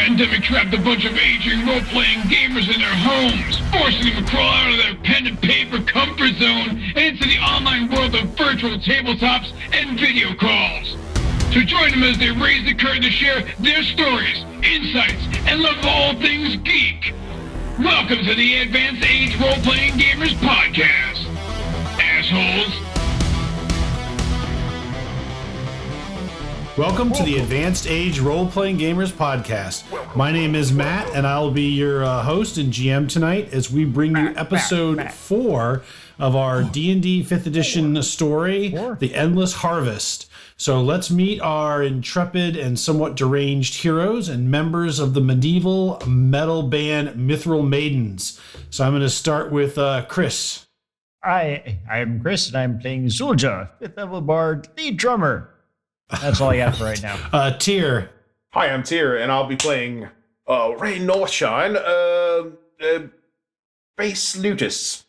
pandemic trapped a bunch of aging role-playing gamers in their homes, forcing them to crawl out of their pen and paper comfort zone and into the online world of virtual tabletops and video calls. So join them as they raise the curtain to share their stories, insights, and love of all things geek. Welcome to the Advanced Age Role-Playing Gamers Podcast, assholes. Welcome to the Advanced Age Role-Playing Gamers Podcast. My name is Matt, and I'll be your host and GM tonight as we bring you episode 4 of our D&D 5th edition story, The Endless Harvest. So let's meet our intrepid and somewhat deranged heroes and members of the medieval metal band Mithril Maidens. So I'm going to start with Chris. I'm Chris, and I'm playing Zulja, 5th level bard, lead drummer. That's all I got for right now. Tyr. Hi, I'm Tyr, and I'll be playing Ray Northshine, bass lutus.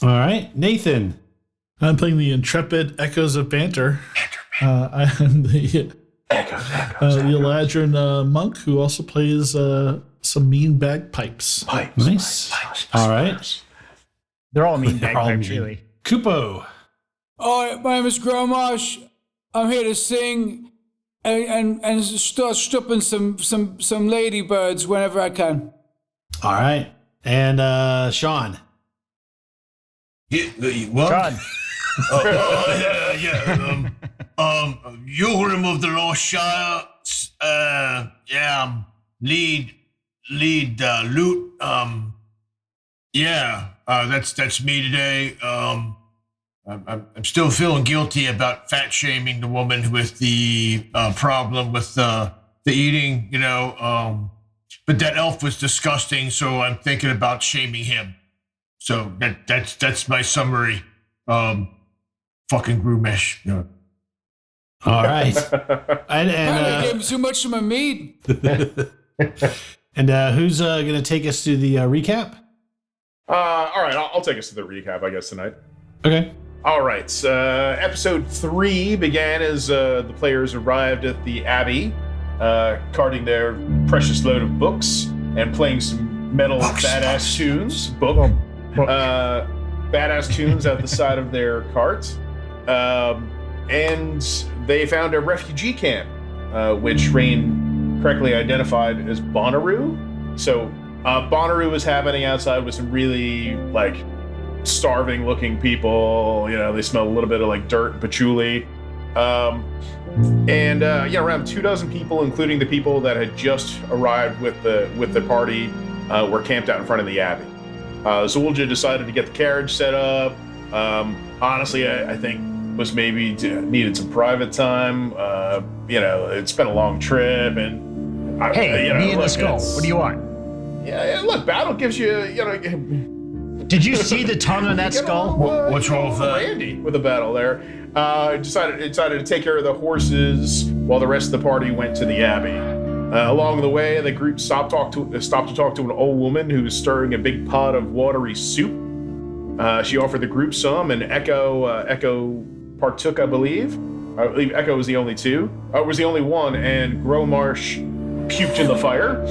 All right, Nathan. I'm playing the intrepid Echoes of Banter. I am the Eladrin monk who also plays some mean bagpipes. Nice. All right. They're all mean bagpipes, really. Kupo. Oh, my name is Gromosh. I'm here to sing and start stripping some ladybirds whenever I can. All right. And Sean. What? Sean. Urim of the Lost Shire. Lead loot. That's me today. I'm still feeling guilty about fat shaming the woman with the problem with the eating, but that elf was disgusting, so I'm thinking about shaming him. So that's my summary. Fucking Grumesh. Yeah. All right. I gave him too much of my meat. And who's going to take us to the recap? All right, I'll take us to the recap, I guess, tonight. Okay. All right, episode 3 began as the players arrived at the Abbey, carting their precious load of books and playing some metal badass tunes. Badass tunes out the side of their cart. And they found a refugee camp, which Rain correctly identified as Bonnaroo. So Bonnaroo was happening outside with some really, starving looking people. They smell a little bit of dirt and patchouli. Around 24 people, including the people that had just arrived with the party, were camped out in front of the Abbey. Zulja decided to get the carriage set up. Honestly, I think was maybe needed some private time. It's been a long trip, and me and the skull. What do you want? Yeah, look, battle gives you, Did you see the tongue on that skull? What's wrong with that? Randy with a battle there. Decided to take care of the horses while the rest of the party went to the Abbey. Along the way, the group stopped to talk to an old woman who was stirring a big pot of watery soup. She offered the group some, and Echo partook, I believe. I believe Echo was the only one, and Gromarsh puked in the fire.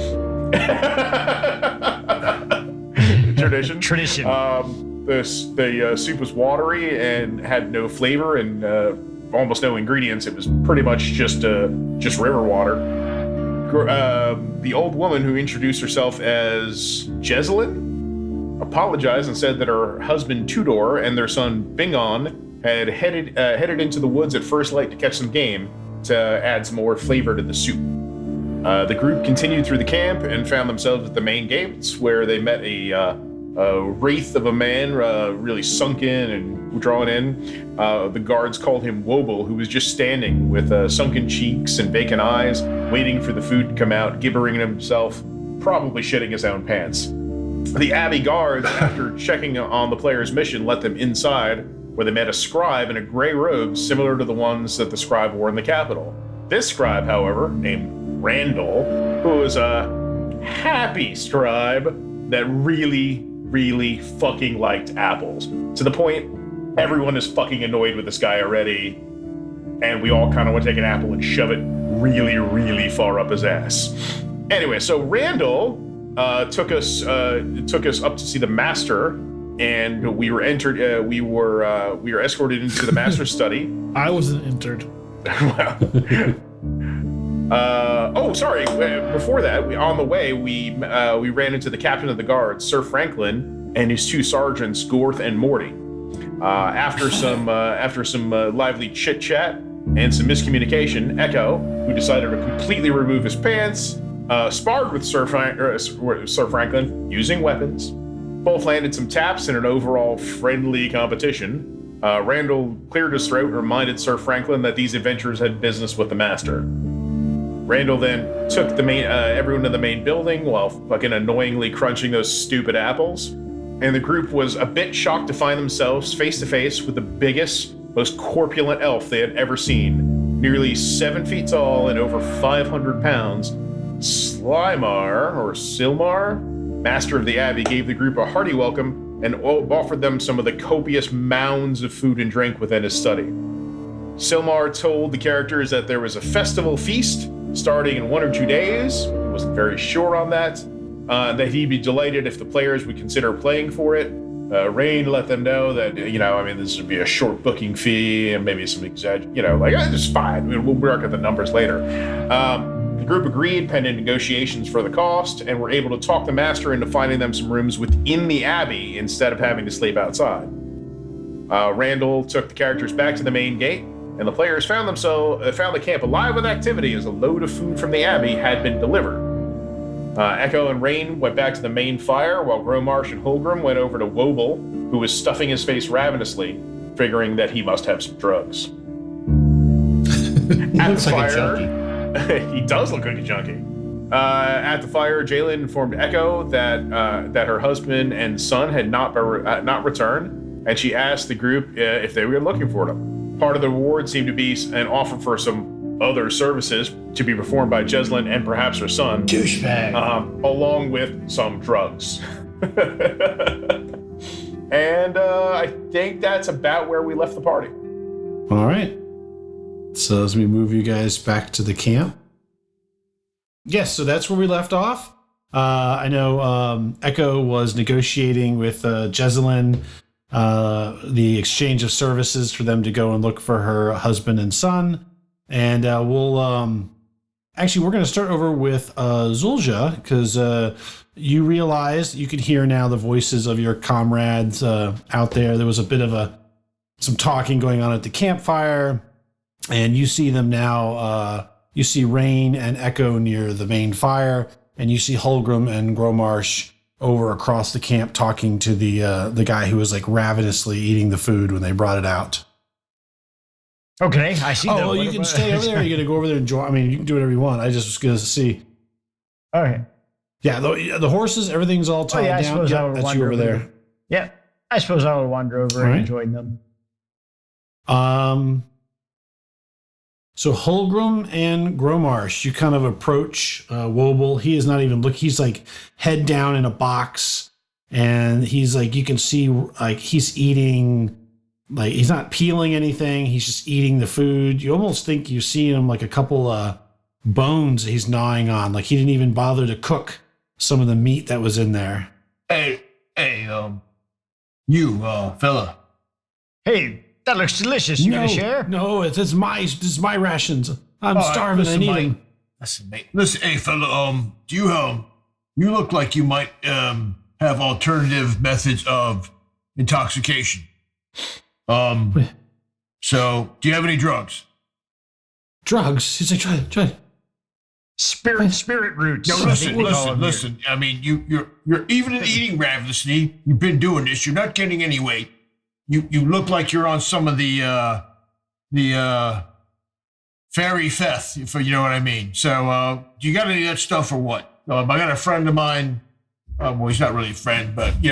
Tradition. The soup was watery and had no flavor and almost no ingredients. It was pretty much just river water. The old woman, who introduced herself as Jezellin, apologized and said that her husband Trudor and their son Bingon had headed into the woods at first light to catch some game to add some more flavor to the soup. The group continued through the camp and found themselves at the main gates, where they met a wraith of a man, really sunken and drawn in. The guards called him Wobble, who was just standing with sunken cheeks and vacant eyes, waiting for the food to come out, gibbering himself, probably shitting his own pants. The Abbey guards, after checking on the player's mission, let them inside, where they met a scribe in a gray robe similar to the ones that the scribe wore in the capital. This scribe, however, named Randall, who was a happy scribe that really fucking liked apples. To the point, everyone is fucking annoyed with this guy already, and we all kind of want to take an apple and shove it really far up his ass. Anyway, so Randall took us up to see the master, and we were escorted into the master's study. I wasn't entered. Sorry. Before that, on the way, we ran into the captain of the guard, Sir Franklin, and his two sergeants, Gorth and Morty. After some lively chit chat and some miscommunication, Echo, who decided to completely remove his pants, sparred with Sir Franklin using weapons. Both landed some taps in an overall friendly competition. Randall cleared his throat and reminded Sir Franklin that these adventurers had business with the master. Randall then took everyone to the main building while fucking annoyingly crunching those stupid apples. And the group was a bit shocked to find themselves face to face with the biggest, most corpulent elf they had ever seen. Nearly 7 feet tall and over 500 pounds, Sylmar, master of the Abbey, gave the group a hearty welcome and offered them some of the copious mounds of food and drink within his study. Sylmar told the characters that there was a festival feast starting in 1 or 2 days. He wasn't very sure on that. That he'd be delighted if the players would consider playing for it. Rain let them know that, this would be a short booking fee and maybe some it's fine. We'll work at the numbers later. The group agreed pending negotiations for the cost and were able to talk the master into finding them some rooms within the Abbey instead of having to sleep outside. Randall took the characters back to the main gate, and the players found the camp alive with activity as a load of food from the Abbey had been delivered. Echo and Rain went back to the main fire, while Gromarsh and Holgrim went over to Wobble, who was stuffing his face ravenously, figuring that he must have some drugs. At the fire, he does look like a junkie. At the fire, Jezellin informed Echo that her husband and son had not returned, and she asked the group if they were looking for them. Part of the reward seemed to be an offer for some other services to be performed by Jezellin and perhaps her son. Douchebag. Along with some drugs. And I think that's about where we left the party. All right. So as we move you guys back to the camp. Yes, so that's where we left off. I know Echo was negotiating with Jezellin the exchange of services for them to go and look for her husband and son. And we're going to start over with Zulja, because you realize you can hear now the voices of your comrades out there. There was a bit of some talking going on at the campfire, and you see them now. You see Rain and Echo near the main fire, and you see Holgrim and Gromarsh over across the camp talking to the guy who was like ravenously eating the food when they brought it out. Okay, I see. Oh, well, you can stay over there. You're gonna go over there and join. I mean, you can do whatever you want. I just was gonna see. Okay. Yeah, the horses, everything's all tied down. I suppose I would that's wander you over there. there. Yeah, I suppose I would wander over and join them. So Holgrim and Gromarsh, you kind of approach Wobble. He is not even he's like head down in a box, and he's like, you can see like he's eating. Like, he's not peeling anything. He's just eating the food. You almost think you see him like a couple bones he's gnawing on. Like, he didn't even bother to cook some of the meat that was in there. Hey, you, fella. Hey, that looks delicious. You gonna share? No, this is my rations. I'm starving. I need them. Listen, mate. Listen, hey, fella. Do you look like you might have alternative methods of intoxication? So, do you have any drugs? Drugs? He's like, try. Spirit roots. No, listen. I mean, you're even in eating ravenously. You've been doing this. You're not getting any weight. You look like you're on some of the fairy feth, if you know what I mean. So, do you got any of that stuff or what? I got a friend of mine. Well, he's not really a friend, but you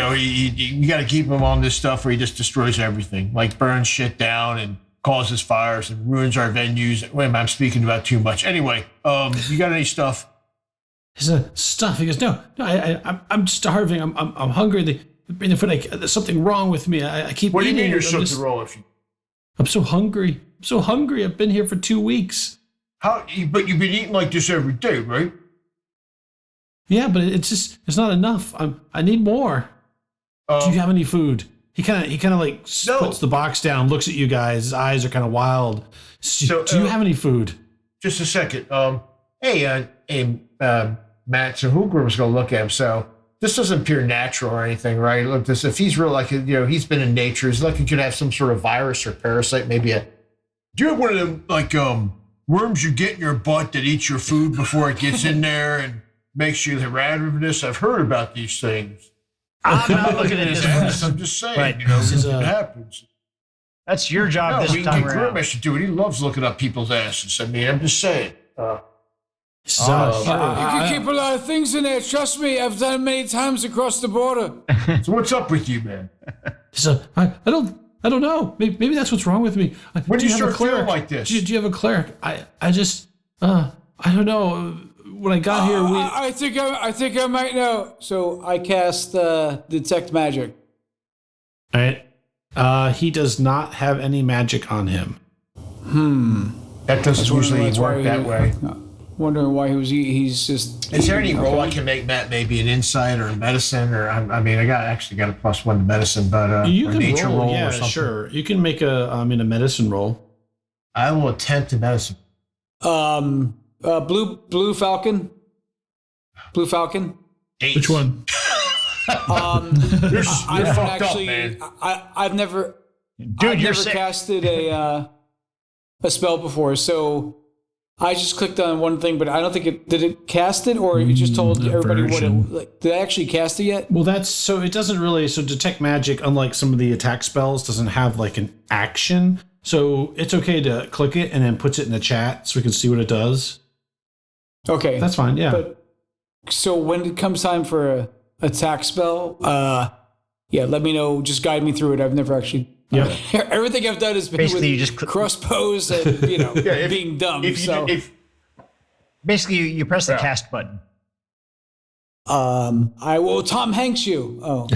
got to keep him on this stuff, or he just destroys everything, like burns shit down and causes fires and ruins our venues. Wait a minute, I'm speaking about too much. Anyway, you got any stuff? He said, stuff. He goes, no, I'm starving. I'm hungry. They bring the food. There's something wrong with me. I keep. What do you eating. mean you're so wrong? I'm so hungry. I've been here for 2 weeks. But you've been eating like this every day, right? Yeah, but it's not enough. I need more. Do you have any food? He kind of like puts the box down, looks at you guys. His eyes are kind of wild. So, do you have any food? Just a second. Hey, Matt. So Hoogram's going to look at him. So this doesn't appear natural or anything, right? Look, this if he's real, like he's been in nature. He's like he could have some sort of virus or parasite, maybe a. Do you have one of them like worms you get in your butt that eats your food before it gets in there and makes you ravenous? I've heard about these things. I'm not looking at his ass. I'm just saying, Right. It happens. That's your job this we time can around. get Grimace to do it. He loves looking up people's asses. I mean, I'm just saying. You can keep a lot of things in there. Trust me, I've done it many times across the border. So what's up with you, man? So I don't know. Maybe that's what's wrong with me. When do you have a start feeling cleric? like this? Do you have a cleric? I just I don't know. When I got here, I think I might know. So I cast detect magic. All right. He does not have any magic on him. That doesn't usually That's why work that way. Wondering why he's just. Is there any role I can make, Matt? Maybe an insight or a medicine, or I mean, I got a +1 to medicine, but You a can nature roll yeah, or something. sure. You can make a medicine roll. I will attempt a medicine. Blue Falcon. Blue Falcon. 8. Which one? You're fucked Actually, up, man. I've never. Dude, I've you're never sick. casted a spell before, so I just clicked on one thing, but I don't think did it cast it, or it just told everybody what it. Like, did I actually cast it yet? Well, it doesn't really. So detect magic, unlike some of the attack spells, doesn't have like an action. So it's okay to click it and then puts it in the chat so we can see what it does. Okay, That's fine. Yeah. But so when it comes time for a attack spell, let me know. Just guide me through it. I've never actually. Yeah. Everything I've done has been Basically, with you just crossbows and being dumb. Basically, you press the cast button. I will Tom Hanks you. Oh,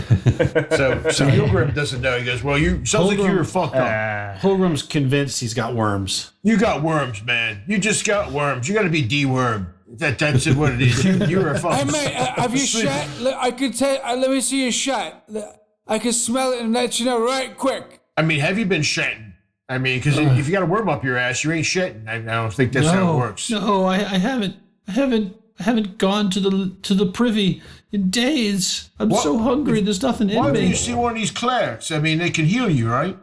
So Pilgrim doesn't know. He goes, "Well, sounds like you were fucked up. Pilgrim's convinced he's got worms. You got worms, man. You just got worms. You got to be dewormed. That's what it is. You were a hey fucking. mate, have you shot? I could tell. Let me see your shot. I can smell it and let you know right quick. I mean, have you been shitting? I mean, because if you got a worm up your ass, you ain't shitting. I don't think that's how it works. No, I haven't. I haven't gone to the privy in days. I'm so hungry. There's nothing in Why me. don't you see one of these clerics? I mean, they can heal you, right?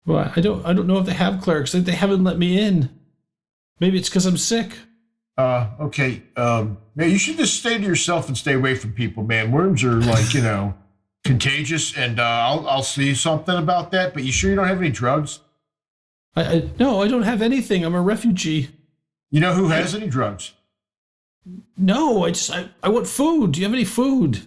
Well, I don't know if they have clerics. They haven't let me in. Maybe it's because I'm sick. Okay. Man, you should just stay to yourself and stay away from people, man. Worms are like, contagious, and I'll see something about that. But you sure you don't have any drugs? No, I don't have anything. I'm a refugee. You know who has any drugs? No, I want food. Do you have any food?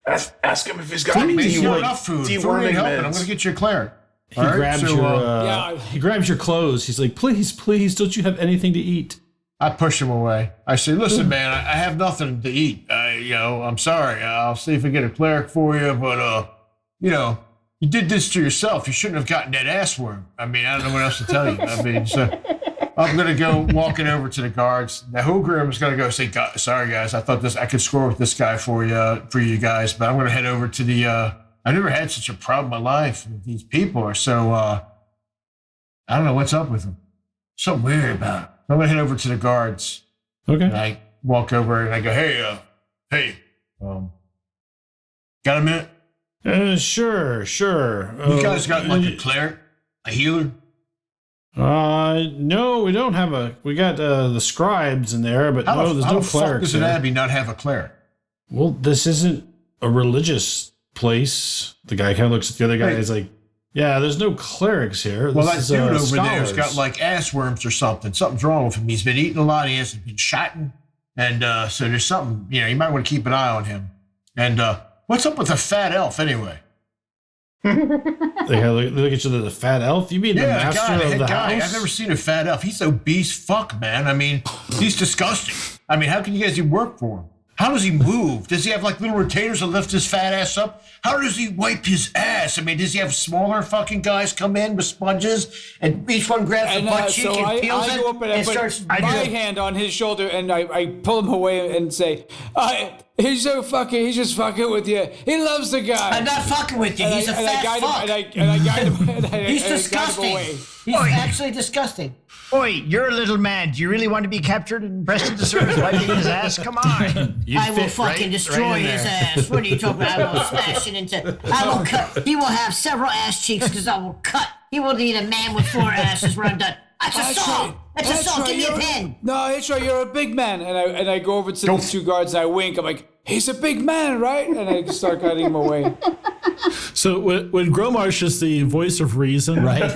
Ask him if he's got Man, any you got enough food. Food ain't deworming helping. I'm meds. going to get you a cleric. He grabs your clothes. He's like, please, don't you have anything to eat? I push him away. I say, listen, man, I have nothing to eat. I'm sorry. I'll see if I get a cleric for you, but, you did this to yourself. You shouldn't have gotten that ass worm. I mean, I don't know what else to tell you. I mean, so I'm going to go walking over to the guards. Now, Hoogrim is going to go say, sorry, guys, I thought I could score with this guy for you guys, but I'm going to head over to the, I've never had such a problem in my life. These people are so, I don't know what's up with them. Something weird about it. I'm going to head over to the guards. Okay. And I walk over and I go, hey, got a minute? Sure. You guys got like a cleric, a healer? No, we don't have we got the scribes in there, but no, there's no How the fuck clerics does an there. abbey not have a cleric? Well, this isn't a religious place. The guy kind of looks at the other guy. Hey. He's like, yeah, there's no clerics here. Well, This that dude is, over there's scholars. got like ass worms or something. Something's wrong with him. He's been eating a lot. He hasn't been shotting. And so there's something, you might want to keep an eye on him. And what's up with the fat elf anyway? They look at you, the fat elf. You mean the master the of head the guy. house? I've never seen a fat elf. He's obese fuck, man. I mean, he's disgusting. I mean, how can you guys even work for him? How does he move? Does he have like little retainers to lift his fat ass up? How does he wipe his ass? I mean, does he have smaller fucking guys come in with sponges and each one grabs the butt cheek and peels I go up it and starts? put my hand on his shoulder and I pull him away and say, he's just fucking with you. He loves the guy. I'm not fucking with you. He's a fat fuck. And I guide him. He's disgusting. He's actually disgusting. Oi, you're a little man. Do you really want to be captured and pressed into service wiping his ass? Come on. I will fucking destroy his ass. What are you talking about? I will smash it into. I will cut. He will have several ass cheeks because I will cut. He will need a man with 4 asses when I'm done. That's assault. That's assault. Give me a pen. No, that's right. You're a big man. And I go over to the 2 guards and I wink. I'm like, he's a big man, right? And I start cutting him away. So when Gromarsh is the voice of reason, right?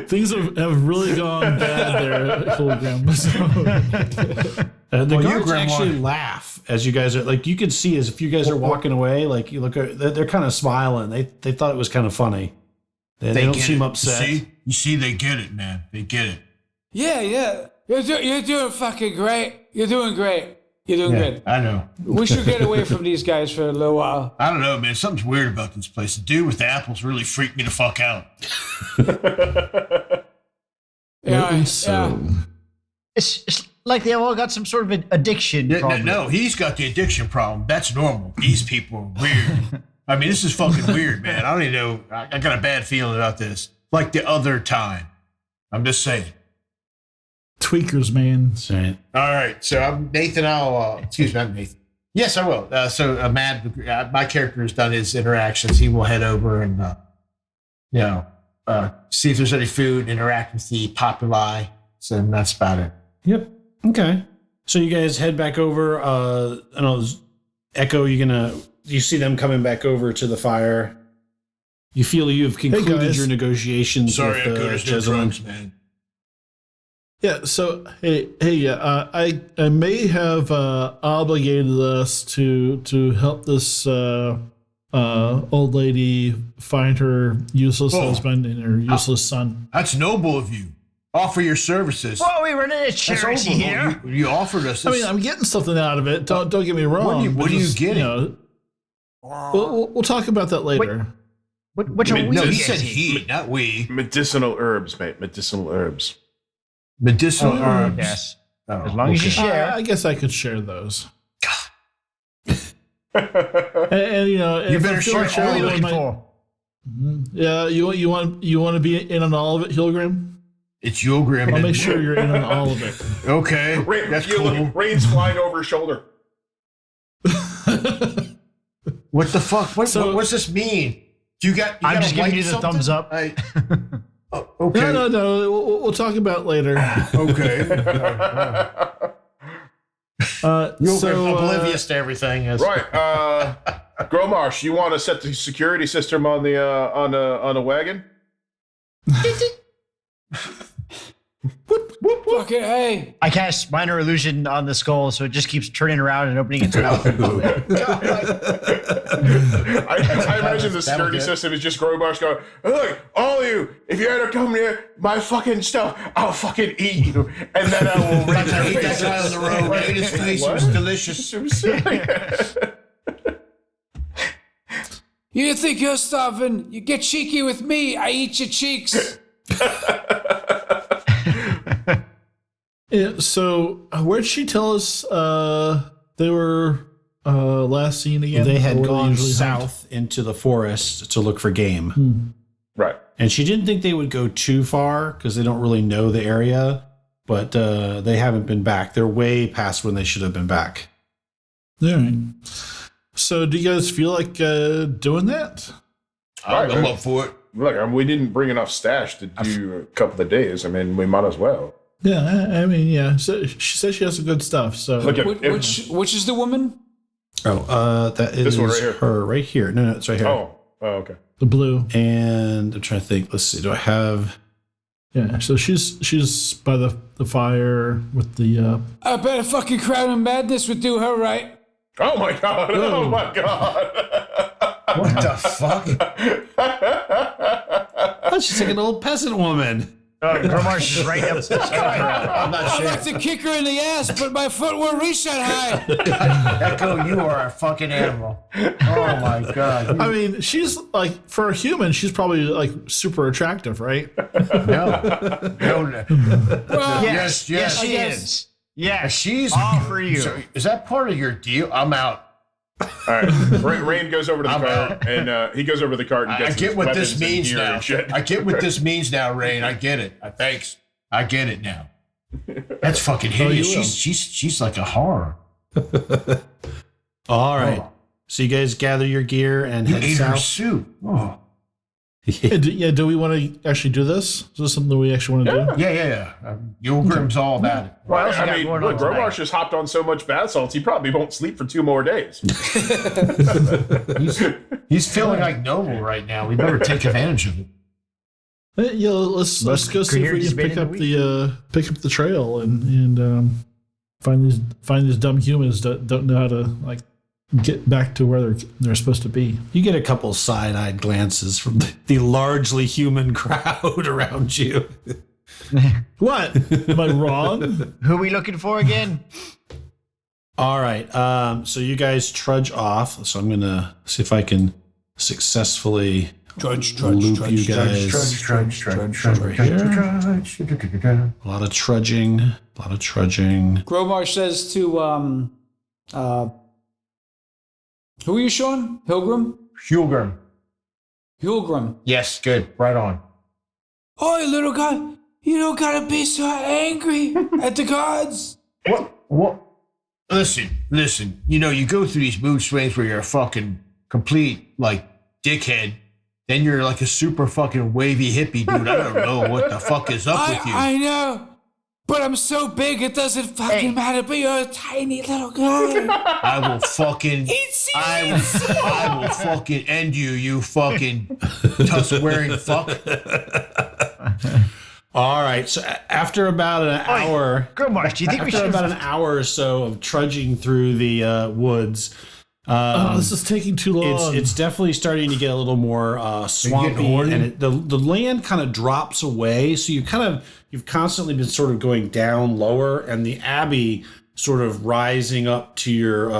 Things have really gone bad there at Hologram. The guards actually laugh as you guys are like. You can see as if you guys are walking away. Like you look, they're kind of smiling. They thought it was kind of funny. They don't seem upset. You see, they get it, man. They get it. Yeah. You're doing fucking great. You're doing great. You're doing good. I know. We should get away from these guys for a little while. I don't know, man. Something's weird about this place. The dude with the apples really freaked me the fuck out. Yeah. It's like they all got some sort of an addiction problem. No, he's got the addiction problem. That's normal. These people are weird. I mean, this is fucking weird, man. I don't even know. I got a bad feeling about this. Like the other time. I'm just saying. Tweakers, man. That's right. All right, so I'm Nathan. Excuse me, I'm Nathan. Yes, I will. Matt, my character has done his interactions. He will head over and, see if there's any food, interact with the populi. So that's about it. Yep. Okay. So you guys head back over. I don't know, Echo, you see them coming back over to the fire. You feel you've concluded your negotiations with Jezellin. Man. Yeah, so I may have obligated us to help this old lady find her useless husband and her useless son. That's noble of you. Offer your services. Well, we run in a charity here. You offered us this. I mean, I'm getting something out of it. Don't get me wrong. What are you getting? We'll talk about that later. What are we? No, he said he, not we. Medicinal herbs, mate. Medicinal herbs. Medicinal herbs. Yes. As long as you share. I guess I could share those. and you better share what are you looking for? Yeah, you want to be in on all of it, Hilgrim? It's Yulgrim. I'll make sure you're in on all of it. Okay, that's cool. Rain's flying over his shoulder. What the fuck? What's this mean? I'm just giving you the thumbs up. Okay. No. We'll talk about it later. Okay. You're oblivious to everything. Right. Gromarsh, you want to set the security system on the wagon? Okay, hey. I cast minor illusion on the skull, so it just keeps turning around and opening its mouth. I imagine the security system is just Gromarsh going, look, all of you, if you ever come near my fucking stuff, I'll fucking eat you. And then I will raise your Eat that face. guy on the road. Right in his face. It was delicious. You think you're starving? You get cheeky with me. I eat your cheeks. Yeah, so where'd she tell us they were last seen again? They had Or gone usually south into the forest to look for game. Right. And she didn't think they would go too far because they don't really know the area, but they haven't been back. They're way past when they should have been back. All right. So do you guys feel like doing that? I'm up for it. Look, we didn't bring enough stash to do a couple of days. I mean, we might as well. Yeah, I mean, yeah. So she says she has some good stuff. So Look at Which is the woman? Oh, that is This one right here. her right here. No, it's right here. Oh, okay. the blue. And I'm trying to think. Let's see. Do I have? Yeah, so she's by the fire with the. I bet a fucking Crown of Madness would do her right. Oh my god! Oh my god! What the fuck? Oh, she's like an old peasant woman. Gromarsh is right up. I'm not I'd sure. like to kick her in the ass, but my foot won't reach that high. Echo, you are a fucking animal. Oh my god. I mean, she's like, for a human, she's probably like super attractive, right? No. Well, Yes, Yes, yes, she yes. is. Yeah, She's all for you. So, is that part of your deal? I'm out. All right. Rain goes over to the cart, and he goes over to the cart and I gets get his what weapons this and means gear now. and shit. I get what this means now, Rain. I get it. Thanks. I get it now. That's fucking hideous. will. She's like a horror. All right. So you guys gather your gear and You head ate her south. soup. Oh. Do we want to actually do this? Is this something we actually want to do? Yeah. Yulgrim's all about it. What else you I got mean, going look, on tonight? Gromarsh just hopped on so much bath salts, he probably won't sleep for 2 more days. He's feeling like noble right now. We better take advantage of it. Yeah, let's go see if we can pick up the trail and find these dumb humans that don't know how to like get back to where they're supposed to be. You get a couple side-eyed glances from the largely human crowd around you. What? Am I wrong? Who are we looking for again? All right. So you guys trudge off. So I'm gonna see if I can successfully loop you guys. A lot of trudging. Gromarsh says to who are you, Sean? Pilgrim? Hulgrim. Yes, good. Right on. Oh, little guy, you don't gotta be so angry at the gods. What? Listen. You know, you go through these mood swings where you're a fucking complete, like, dickhead. Then you're like a super fucking wavy hippie dude. I don't know what the fuck is up with you. I know, but I'm so big it doesn't fucking matter. But you're a tiny little guy. I will fucking I will fucking end you, you fucking tusk-wearing fuck. All right. So after about an hour, Gromarsh, do you think we after should about an hour or so of trudging through the woods, This is taking too long. it's definitely starting to get a little more swampy, and the land kind of drops away. So you've constantly been sort of going down lower, and the Abbey sort of rising up to your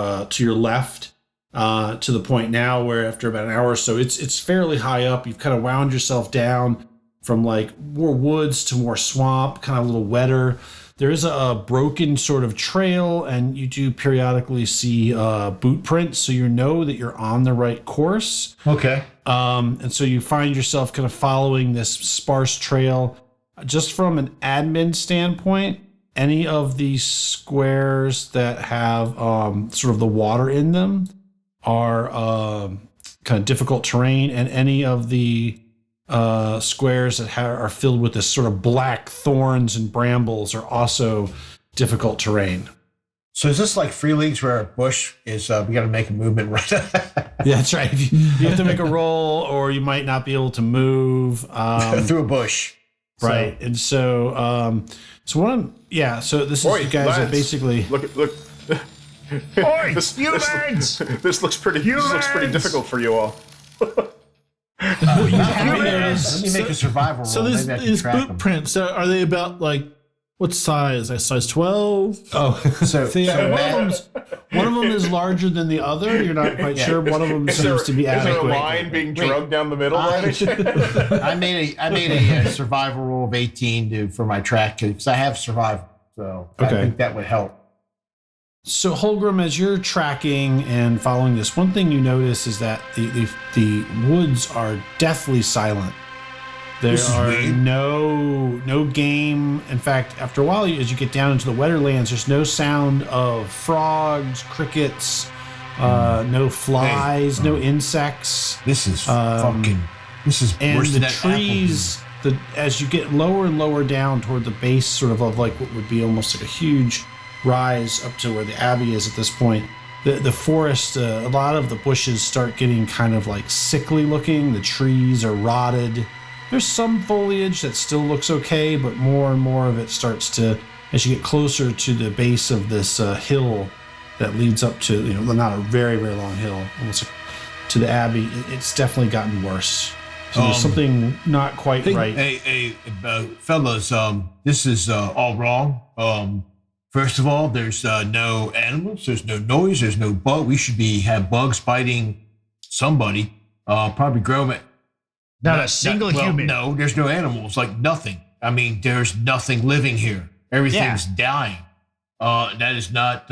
left, to the point now where after about an hour or so, it's fairly high up. You've kind of wound yourself down from like more woods to more swamp, kind of a little wetter. There is a broken sort of trail, and you do periodically see boot prints, so you know that you're on the right course. Okay. And so you find yourself kind of following this sparse trail. Just from an admin standpoint, any of these squares that have sort of the water in them are kind of difficult terrain, and any of the squares that are filled with this sort of black thorns and brambles are also difficult terrain. So is this like Free Leagues where a bush is, we got to make a movement right? Yeah, that's right. You have to make a roll, or you might not be able to move Through a bush. right. And so, so this is Oi, you guys lads, are basically Look. Oi, This humans! this looks pretty difficult for you all. Let me make a survival roll. so Maybe I can these track boot them. prints, are they about like what size? Like size 12? Oh, So, see, so one of them is larger than the other. You're not quite sure. One of them seems to be Is there a adequate. line being drugged down the middle? by any chance? I made a survival roll of 18 for my track because I have survival. So I Okay. think that would help. So Holgrim, as you're tracking and following this, one thing you notice is that the woods are deathly silent. There This is are weird. no game. In fact, after a while, as you get down into the wetter lands, there's no sound of frogs, crickets, no flies, no insects. This is fucking. This is And worse the than that trees, as you get lower and lower down toward the base, sort of like what would be almost like a huge rise up to where the Abbey is at this point, the forest, a lot of the bushes start getting kind of like sickly looking. The trees are rotted. There's some foliage that still looks okay, but more and more of it starts to, as you get closer to the base of this hill that leads up to, not a very, very long hill, almost to the Abbey, it's definitely gotten worse. So there's something not quite right. Hey, fellas, this is all wrong. First of all, there's no animals, there's no noise, there's no bug. We should have bugs biting somebody. Probably grow it. Not a single human. No, there's no animals, like nothing. I mean, there's nothing living here. Everything's dying. That is not.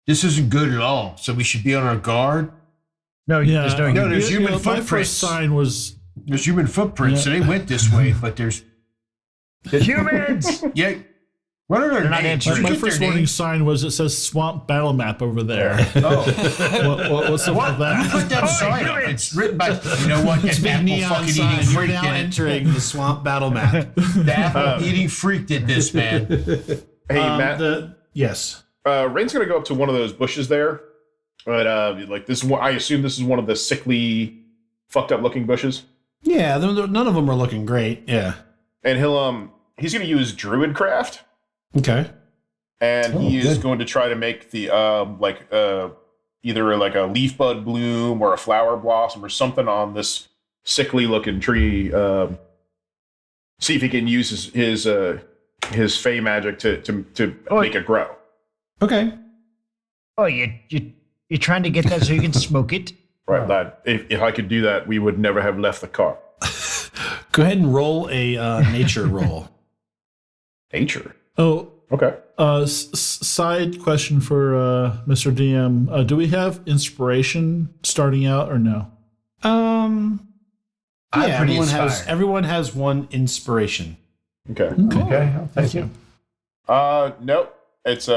This isn't good at all. So we should be on our guard. No, there's no. No, there's human My footprints. first sign was There's human footprints, so they went this way. But there's humans. yeah. What are their They're not names? answering. Did you my get first their warning names? sign was it says swamp battle map over there. Oh, What's up with who that? put that sign up? It's written by you know what? It's That big apple neon fucking sign. eating You're freak now did it. entering the swamp battle map. The apple eating freak did this, man. Hey, Matt. Yes. Rain's gonna go up to one of those bushes there, but like this is I assume this is one of the sickly, fucked up looking bushes. Yeah, none of them are looking great. Yeah. And he's gonna use Druidcraft, Okay. and he is going to try to make the either like a leaf bud bloom or a flower blossom or something on this sickly looking tree. See if he can use his fey magic to make it grow. Okay. Oh, you're trying to get that so you can smoke it? Right, lad. If I could do that, we would never have left the car. Go ahead and roll a nature roll. Nature. Oh, Okay. side question for Mr. DM: do we have inspiration starting out or no? Yeah, pretty everyone has one inspiration. Okay. Okay, thank you. Nope. It's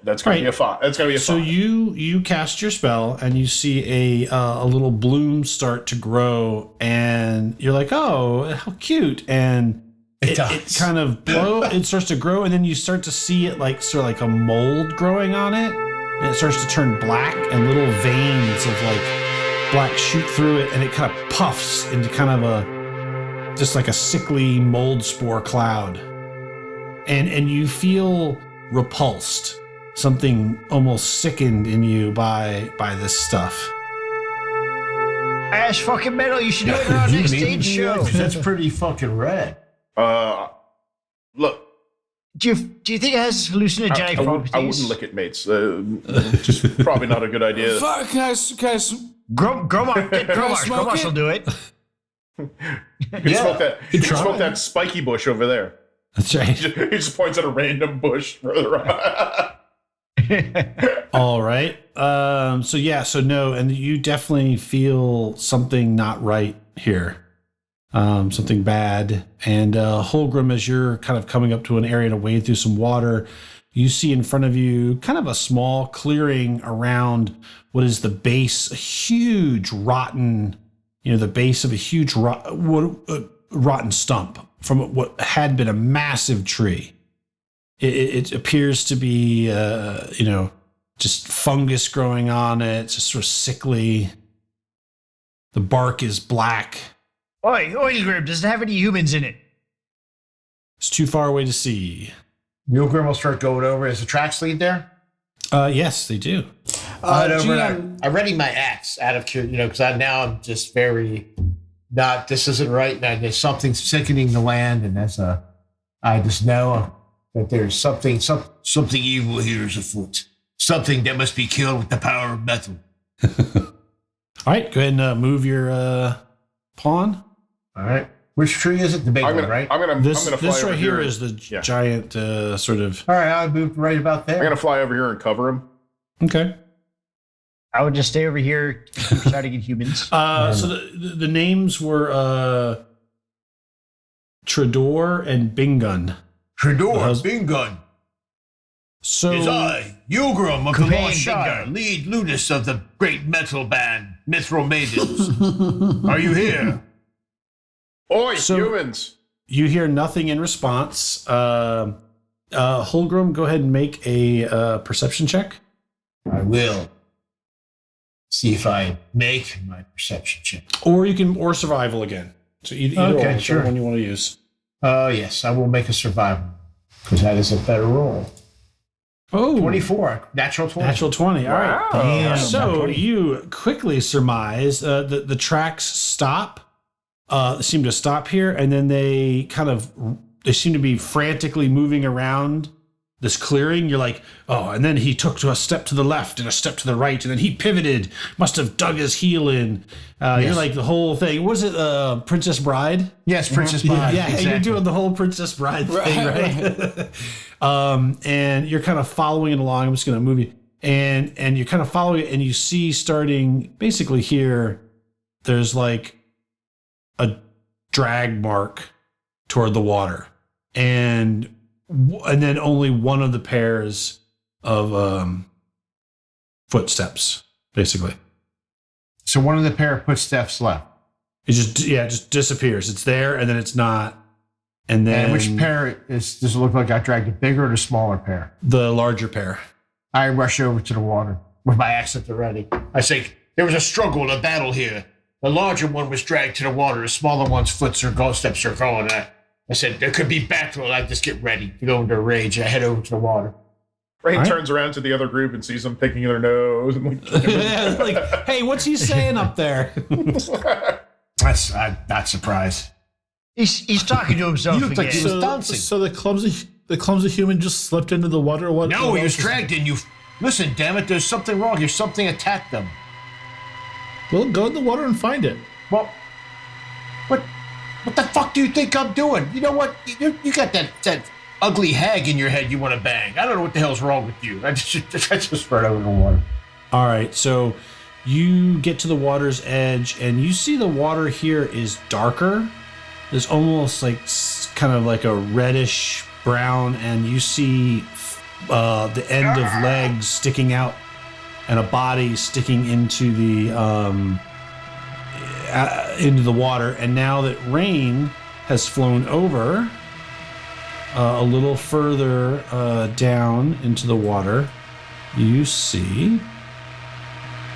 that's gonna be a 5. That's gonna be a 5. So you cast your spell and you see a little bloom start to grow, and you're like, oh, how cute, and it kind of it starts to grow, and then you start to see it like sort of like a mold growing on it, and it starts to turn black, and little veins of like black shoot through it, and it kind of puffs into kind of just like a sickly mold spore cloud, and you feel repulsed, something almost sickened in you by this stuff. Ash fucking metal, you should do it on our next stage show. That's pretty fucking rad. Look. Do you think it has hallucinogenic properties? I wouldn't lick it, mates. Just probably not a good idea. Fuck, Gromar will do it. You can smoke that. You can smoke that spiky bush over there. That's right. He just points at a random bush further on. All right. So no, and you definitely feel something not right here. Something bad. And Holgrim, as you're kind of coming up to an area to wade through some water, you see in front of you kind of a small clearing around what is the base, a huge rotten, the base of a huge rotten stump from what had been a massive tree. It appears to be, just fungus growing on it. It's just sort of sickly. The bark is black. Oi, Grim, does it have any humans in it? It's too far away to see. Milgram will start going over. Is the tracks lead there? Yes, they do. I'm ready my axe out of curiosity, because I'm just very not. This isn't right. Now there's something sickening the land, and I just know that there's something evil here is afoot. Something that must be killed with the power of metal. All right, go ahead and move your pawn. All right. Which tree is it? The big one, right? I'm gonna fly This over right here is the giant sort of. All right, I moved right about there. I'm gonna fly over here and cover him. Okay. I would just stay over here, keep shouting at humans. So the names were Trudor and Bingon. Trudor, Bingon. So Is I, Yulgrim of the Kupain Lost Shire, Bingon. lead ludus of the great metal band, Mithril Maidens. Are you here? Oi, So- humans! you hear nothing in response. Holgrim, go ahead and make a perception check. I will. See if I make my perception check. Or survival again. So either Okay, one, sure. whichever one you want to use. Yes, I will make a survival, because that is a better roll. Oh, 24. Natural 20. natural 20. All right. Damn. So you quickly surmise the tracks stop. They seem to stop here, and then they seem to be frantically moving around this clearing. You're like, oh, and then he took to a step to the left and a step to the right, and then he pivoted, must have dug his heel in. You're like the whole thing. Was it Princess Bride? Yes, Princess Bride. Yeah, exactly. you're doing the whole Princess Bride thing, right? And you're kind of following it along. I'm just going to move you. And you're kind of following it, and you see starting basically here, there's like a drag mark toward the water. And then only one of the pairs of footsteps, basically. So one of the pair of footsteps left. It just disappears. It's there, and then it's not. And then And which pair does it look like I dragged? A bigger or the smaller pair? the larger pair. I rush over to the water with my axe at the ready. I say, there was a struggle, a battle here. The larger one was dragged to the water. The smaller one's steps are going. I said, there could be battle. I just get ready to go into a rage. I head over to the water. Rain Right. turns around to the other group and sees them picking their nose. And Like, hey, what's he saying up there? I'm not surprised. He's talking to himself You look like again. he was dancing. So the clumsy human just slipped into the water. What? No, what he was else is- dragged in. Listen, damn it, there's something wrong here. Something attacked them. Well, go in the water and find it. Well, what the fuck do you think I'm doing? You know what? You got that ugly hag in your head you want to bang. I don't know what the hell's wrong with you. I just run over the water. All right, so you get to the water's edge, and you see the water here is darker. There's almost like kind of like a reddish brown, and you see the end of legs sticking out and a body sticking into the water. And now that rain has flown over a little further down into the water, you see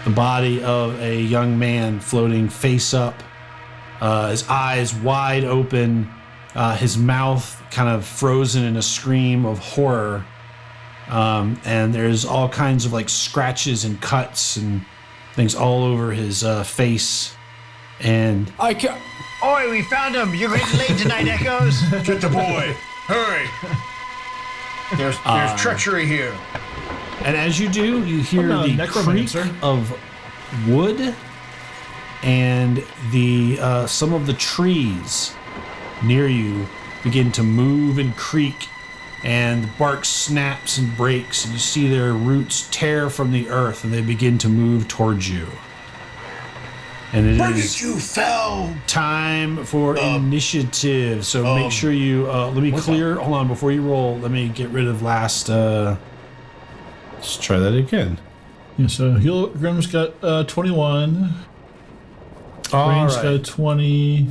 the body of a young man floating face up, his eyes wide open, his mouth kind of frozen in a scream of horror. And there's all kinds of like scratches and cuts and things all over his face. And Oi, we found him. You're getting late tonight, Echoes. Get the boy. Hurry. There's treachery here. And as you do, you hear no, the necromancer. creak of wood, and the some of the trees near you begin to move and creak, and the bark snaps and breaks, and you see their roots tear from the earth, and they begin to move towards you. And it Bring is it, you foul. time for initiative. So make sure you let me clear. Hold on, before you roll, let me get rid of last. Let's try that again. Yeah, so Grim's got 21. All Rain's right. got a 20.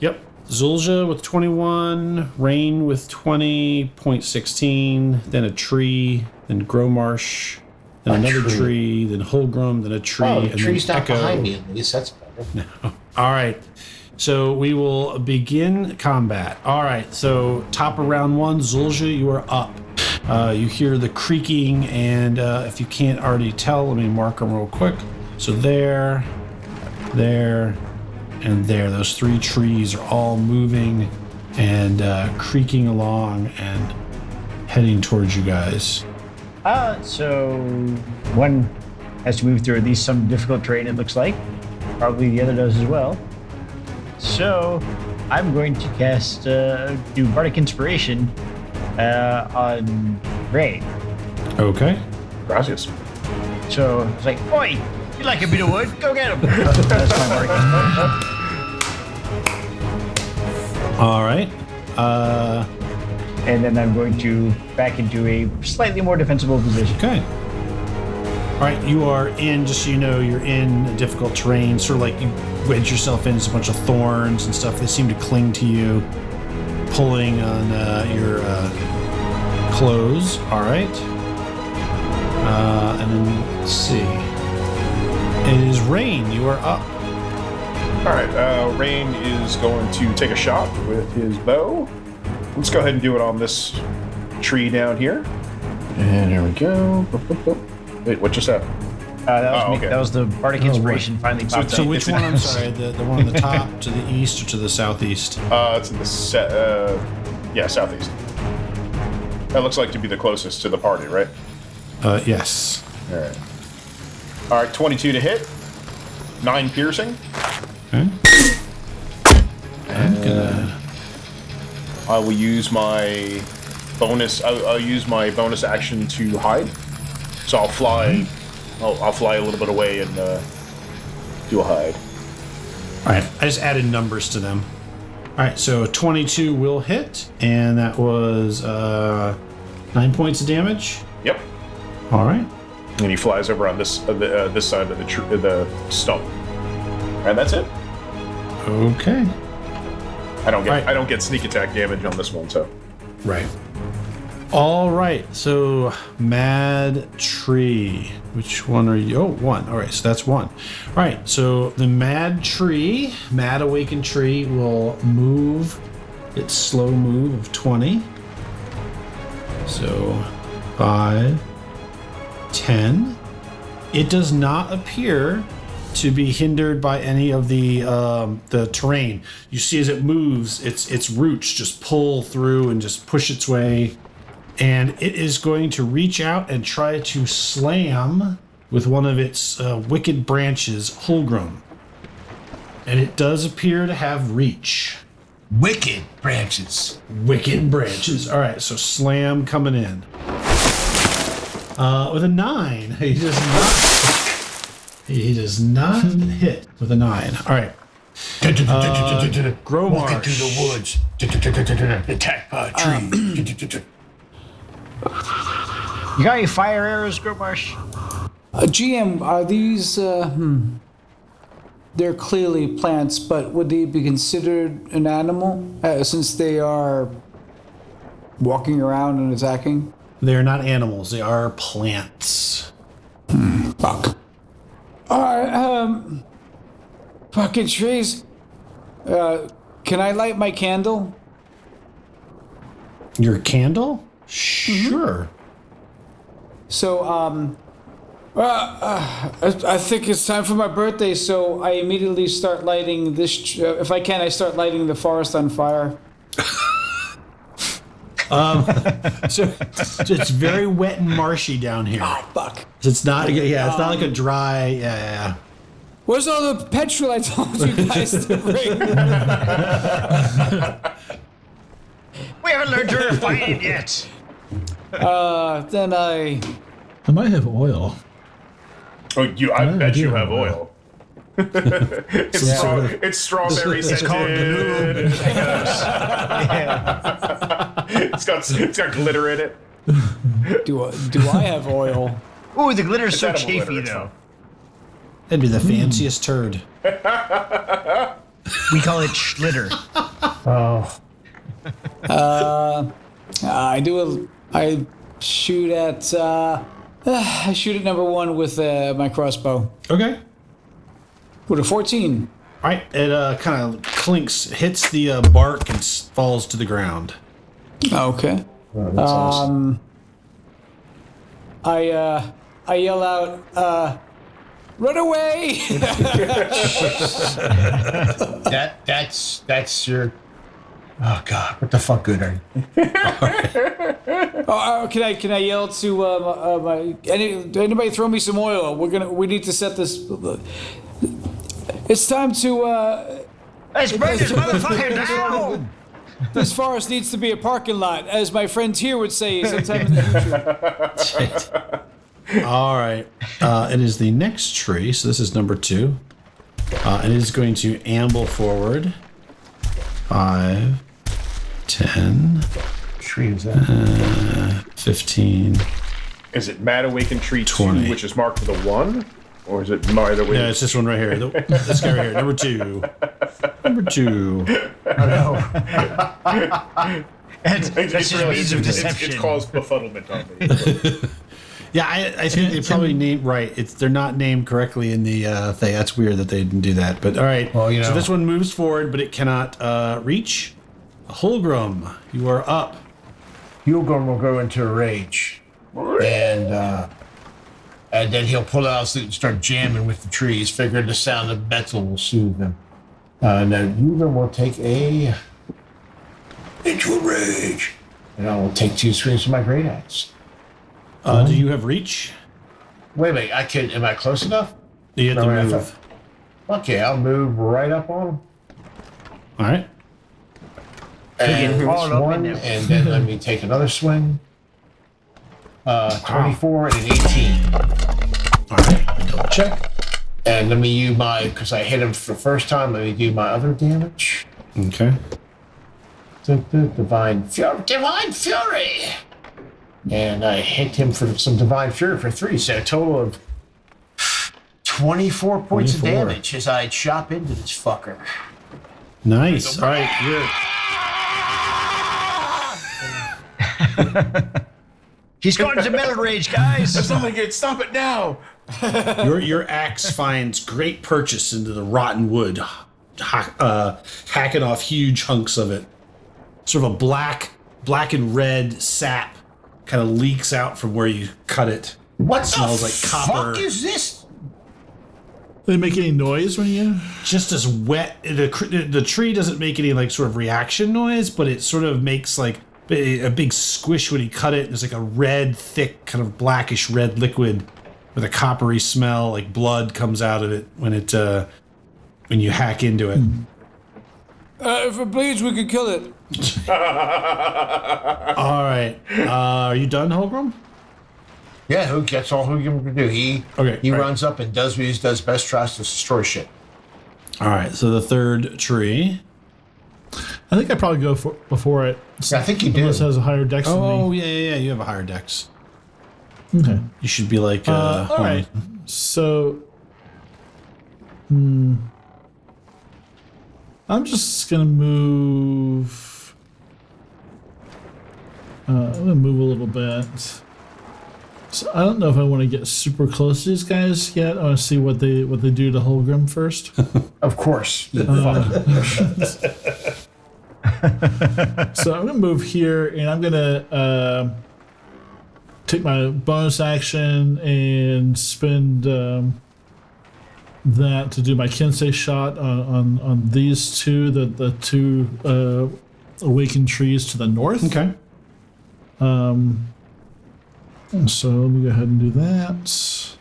Yep. Zulja with 21, Rain with 20, point 16, then a tree, then Growmarsh, then another tree, then Holgrim, then a tree, Oh, the and tree's then not Echo. behind me at least. That's better. All right. So we will begin combat. All right. So top of round one, Zulja, you are up. You hear the creaking, and if you can't already tell, let me mark them real quick. So there, and there. Those three trees are all moving and creaking along and heading towards you guys. So one has to move through at least some difficult terrain, it looks like. Probably the other does as well. So I'm going to cast do Bardic Inspiration on Rain. Okay. Gracias. So it's like, oi, you like a bit of wood? Go get him. That's my Bardic Inspiration. All right. And then I'm going to back into a slightly more defensible position. Okay. All right, you are in, just so you know, you're in a difficult terrain, sort of like you wedge yourself into a bunch of thorns and stuff. They seem to cling to you, pulling on your clothes. All right. And then, let's see. It is Rain. You are up. All right, Rain is going to take a shot with his bow. Let's go ahead and do it on this tree down here. And there we go. Wait, what just happened? That was me. okay. That was the Bardic Inspiration finally popped So up. which one? I'm sorry, the one on the top, to the east, or to the southeast? It's in the southeast. That looks like to be the closest to the party, right? Yes. All right, 22 to hit. 9 piercing. Okay. I'm gonna. I will use my bonus. I'll use my bonus action to hide. So I'll fly. I'll fly a little bit away and do a hide. All right, I just added numbers to them. All right, so 22 will hit, and that was 9 points of damage. Yep. All right. And he flies over on this this side of the stump. And that's it. Okay. I don't get Right. I don't get sneak attack damage on this one, so. Right. All right. So Mad Tree. Which one are you? Oh, one. All right. So that's one. All right. So the Mad Tree, Mad Awakened Tree, will move its slow move of 20. So 5, 10. It does not appear to be hindered by any of the terrain. You see, as it moves, its roots just pull through and just push its way, and it is going to reach out and try to slam with one of its wicked branches, Hulgrim. And it does appear to have reach. Wicked branches. Wicked branches. All right, so slam coming in. With a 9, he does not. He does not hit with a 9. All right. Gromar. Walking through the woods. Attacked by a tree. You got any fire arrows, Gromarsh? GM, are these? They're clearly plants, but would they be considered an animal since they are walking around and attacking? They're not animals. They are plants. Fuck. Alright, fucking trees. Can I light my candle? Your candle? Sure. So, I think it's time for my birthday, so I immediately start lighting this. If I can, I start lighting the forest on fire. So it's very wet and marshy down here. Oh, fuck. It's not. Yeah, it's not like a dry. Yeah. Where's all the petrol I told you guys to bring? We haven't learned to refine it yet. Then I might have oil. Oh, I bet you have oil. It's strawberry scented. It's called blue. It's got glitter in it. do I have oil? Ooh, the glitter's so edible chafy, glitter, it's though. That'd be the fanciest turd. We call it schlitter. I shoot at number 1 with my crossbow. Okay. With a 14. All right. It kind of clinks, hits the bark, and falls to the ground. Okay. Oh, that's awesome. I yell out, run away! That's your. Oh God! What the fuck good are you? Can I yell to anybody throw me some oil? We need to set this. It's time to. Let's burn this motherfucker down! This forest needs to be a parking lot, as my friend here would say sometime in the future. All right. It is the next tree, so this is number 2. It is going to amble forward. 5, 10. Tree is that? 15. Is it Mad Awakened Tree 20. 2, which is marked with a 1? Or is it Mad Awakened? Yeah, it's this one right here. This guy right here. Number 2. Number 2. That's just means of deception. It's caused befuddlement on me. Yeah, I think they probably named right. They're not named correctly in the thing. That's weird that they didn't do that. But all right. Well, So this one moves forward, but it cannot reach. Hulgrim, you are up. Hulgrim will go into a rage. and then he'll pull out his lute and start jamming with the trees, figuring the sound of metal will soothe him. Now Ruben will take into a rage, and I will take 2 swings with my great axe. Do you have reach? Wait a minute, am I close enough? You have to move. Okay, I'll move right up on him. All right. And one, and then let me take another swing. 24 and an 18. All right, double check. And let me use because I hit him for the first time, let me do my other damage. Okay. Divine Fury! And I hit him for some Divine Fury for 3, so a total of 24 points of damage as I chop into this fucker. Nice. All right, He's going to metal rage, guys. Stop it now. your axe finds great purchase into the rotten wood, hacking off huge hunks of it. Sort of a black and red sap kind of leaks out from where you cut it. What smells the like copper. fuck is this? Do they make any noise when you? Just as wet. The tree doesn't make any like sort of reaction noise, but it sort of makes like a big squish when you cut it. There's like a red, thick, kind of blackish red liquid with a coppery smell, like blood comes out of it when you hack into it. If it bleeds, we could kill it. All right. Are you done, Holgram? Yeah, that's all Hogan can do. He runs up and does what he does best, tries to destroy shit. All right, so the third tree. I think I probably go before it. Yeah, I think you do. Unless it has a higher dex than me. Oh, yeah, you have a higher dex. Okay. You should be like... all right. So... I'm just going to move... I'm going to move a little bit. So I don't know if I want to get super close to these guys yet. I want to see what they do to Holgrim first. Of course. So I'm going to move here, and I'm going to take my bonus action and spend that to do my Kensei shot on these two, the two awakened trees to the north. Okay. So let me go ahead and do that.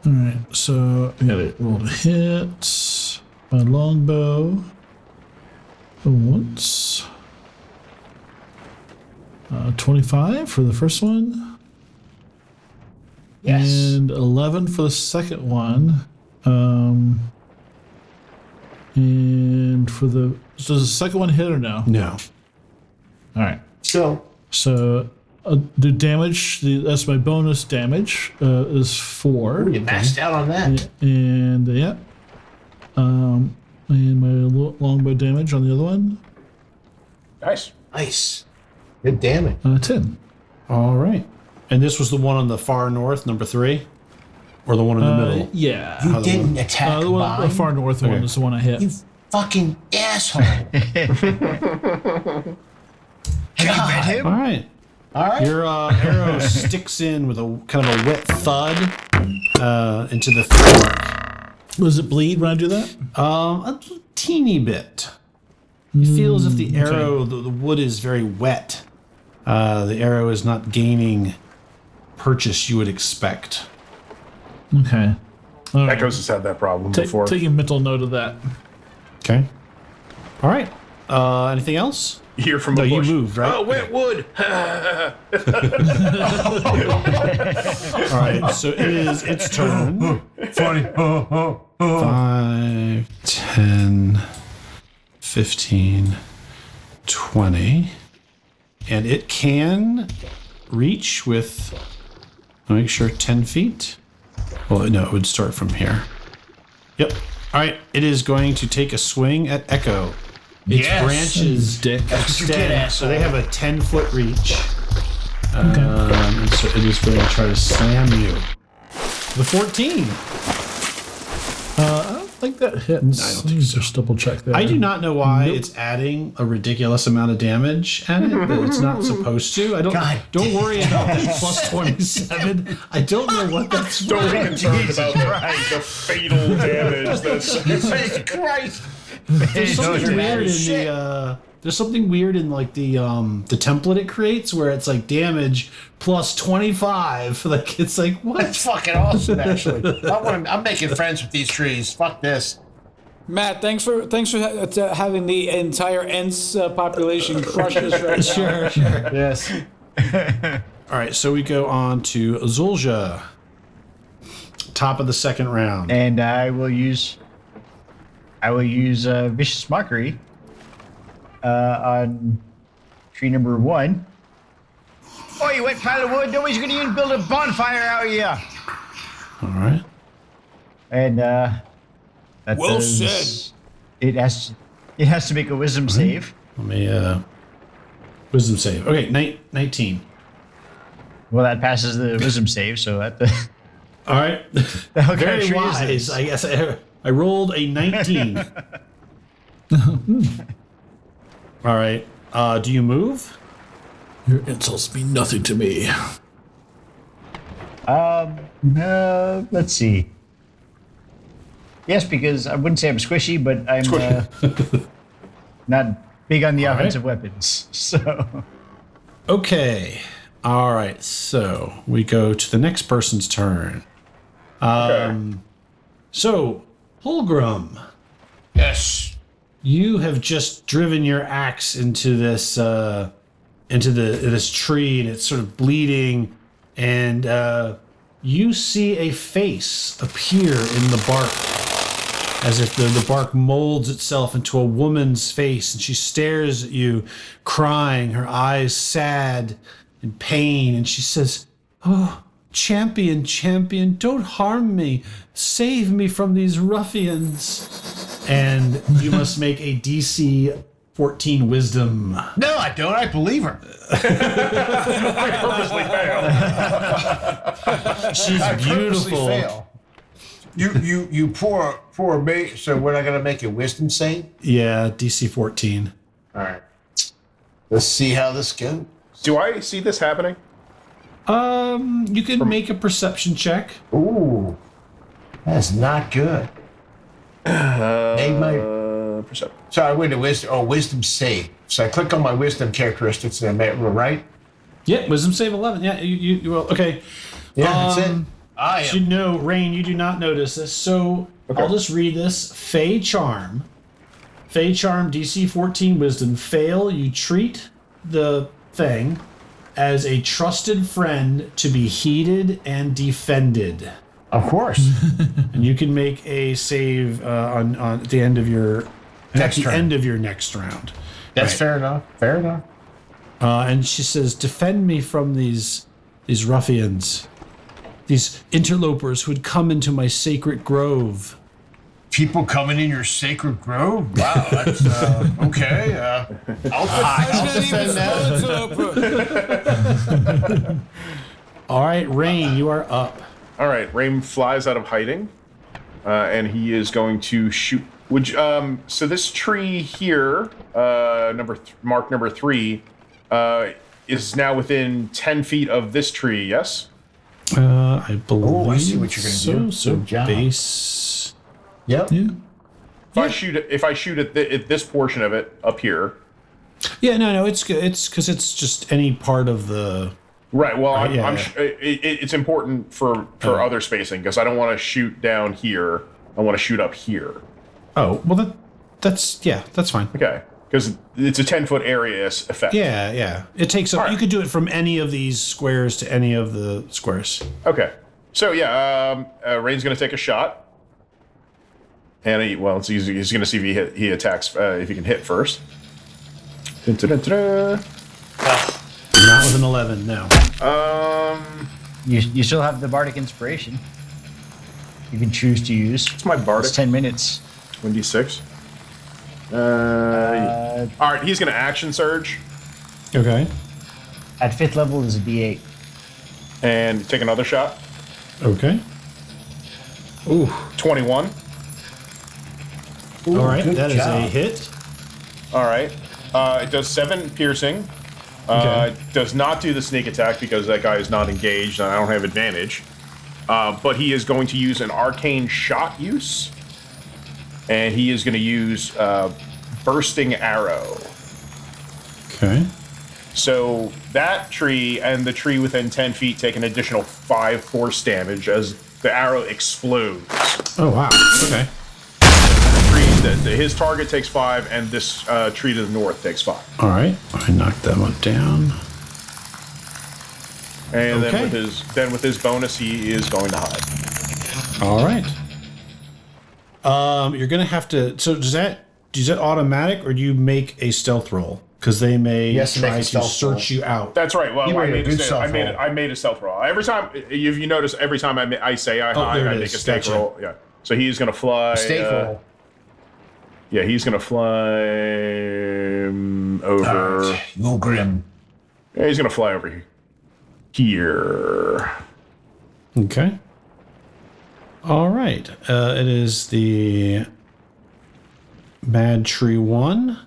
All right, so I got to roll to hit my longbow once. 25 for the first one. Yes. And 11 for the second one. And for the... So does the second one hit or no? No. All right. So do damage. That's my bonus damage. Is 4. you maxed out on that. And yeah. And my longbow damage on the other one. Nice. Good damage. 10. All right. And this was the one on the far north, number 3? Or the one in the middle? Yeah. You didn't attack the mine. far north one is the one I hit. You fucking asshole. Met him? All right. Your arrow sticks in with a kind of a wet thud into the throat. Does it bleed when I do that? A teeny bit. You feel as if the arrow, the wood is very wet. The arrow is not gaining purchase you would expect. Okay. All right. Echoes has had that problem before. Taking mental note of that. Okay. All right. Anything else? You hear from No, a you bush. moved, right? Oh, wet wood. All right. So it's turn. Funny. 5, 10, 15, 20. And it can reach with, I'll make sure, 10 feet. Well, no, it would start from here. Yep. All right. It is going to take a swing at Echo. Its branches extend, so they have a 10-foot reach. And so it is going to try to slam you. The 14. think that hits. I don't think so. Just double check that. I do not know why it's adding a ridiculous amount of damage at it, but it's not supposed to. Don't worry about that plus 27. I don't know what that's Don't be for. concerned about the fatal damage. Jesus Christ! There's something weird in the there's something weird in like the template it creates where it's like damage plus 25. Like it's like what? That's fucking awesome, actually. I'm making friends with these trees. Fuck this. Matt, thanks for having the entire Ents population crush us right now. Sure. Yes. All right, so we go on to Zulja. Top of the second round. And I will use Vicious Mockery on tree number 1. Oh, you wet pile of wood! Nobody's going to even build a bonfire out here. All right. And that Well said. It has to make a wisdom save. Let me wisdom save. Okay, 19. Well, that passes the wisdom save, so that. All right. How Very tree is wise. this? I guess I rolled a 19. All right. Do you move? Your insults mean nothing to me. Let's see. Yes, because I wouldn't say I'm squishy, but I'm not big on the offensive weapons. So. Okay. All right. So we go to the next person's turn. Okay. So, Holgrim, Yes. you have just driven your axe into this this tree, and it's sort of bleeding, and you see a face appear in the bark, as if the bark molds itself into a woman's face, and she stares at you, crying, her eyes sad in pain, and she says, "Oh, champion, champion, don't harm me. Save me from these ruffians." And you must make a DC 14 wisdom. No, I don't. I believe her. I purposely failed. She's Purposely beautiful. fail. You poor mate. So we're not gonna make a wisdom save. Yeah, DC 14. All right. Let's see how this goes. Do I see this happening? You can make a perception check. Ooh, that's not good. They might. Perception. So I went to wisdom. Oh, wisdom save. So I click on my wisdom characteristics and I made right. Yeah, wisdom save 11. Yeah, you will. Okay. Yeah, that's it. I You am. know, Rain, you do not notice this. So I'll just read this. Fey Charm. Fey Charm, DC 14 wisdom. Fail, you treat the thing as a trusted friend to be heeded and defended. Of course. And you can make a save on at the end of your Next at the round. end of your next round. That's fair enough. Fair enough. And she says, "Defend me from these ruffians, these interlopers who had come into my sacred grove." People coming in your sacred grove? Wow, that's okay. I'll defend that. All right, Rain, you are up. All right, Rain flies out of hiding, and he is going to shoot. So this tree here, mark number 3, is now within 10 feet of this tree. Yes. I believe. I see what you're gonna do. So Good job. base. Yep. Yeah. If I shoot at this portion of it up here. Yeah, no, it's good. It's because it's just any part of the. Right. Well, yeah. it's important for other spacing because I don't want to shoot down here. I want to shoot up here. Oh well, that's fine. Okay. Because it's a 10-foot area effect. Yeah. It takes up. All right. You could do it from any of these squares to any of the squares. Okay. So yeah, Rain's going to take a shot, and he's going to see if he attacks if he can hit first. Dun-dun-dun-dun. Not with an 11, no. You still have the bardic inspiration. You can choose to use. It's my bardic. It's 10 minutes. 1d6. All right, he's going to action surge Okay. At 5th level is a D8. and take another shot. Okay. Ooh. 21. All right, that is a hit. All right. It does 7 piercing. Does not do the sneak attack because that guy is not engaged and I don't have advantage. But he is going to use an arcane shot use. And he is going to use bursting arrow. Okay. So that tree and the tree within 10 feet take an additional 5 force damage as the arrow explodes. Oh, wow. Okay. His target takes 5, and this tree to the north takes 5. All right. I knocked that one down. And Okay. then with his bonus, he is going to hide. All right. You're gonna have to. So is that automatic, or do you make a stealth roll? Because they may try to search you out. That's right. Well, I made a a stealth roll. Every time, if you notice, every time I say I hide, I make a stealth roll. Yeah. So he's gonna fly. Stealth roll. Yeah, he's gonna fly over. Go grim. Yeah, he's gonna fly over here. Okay. All right. It is the Mad Tree 1.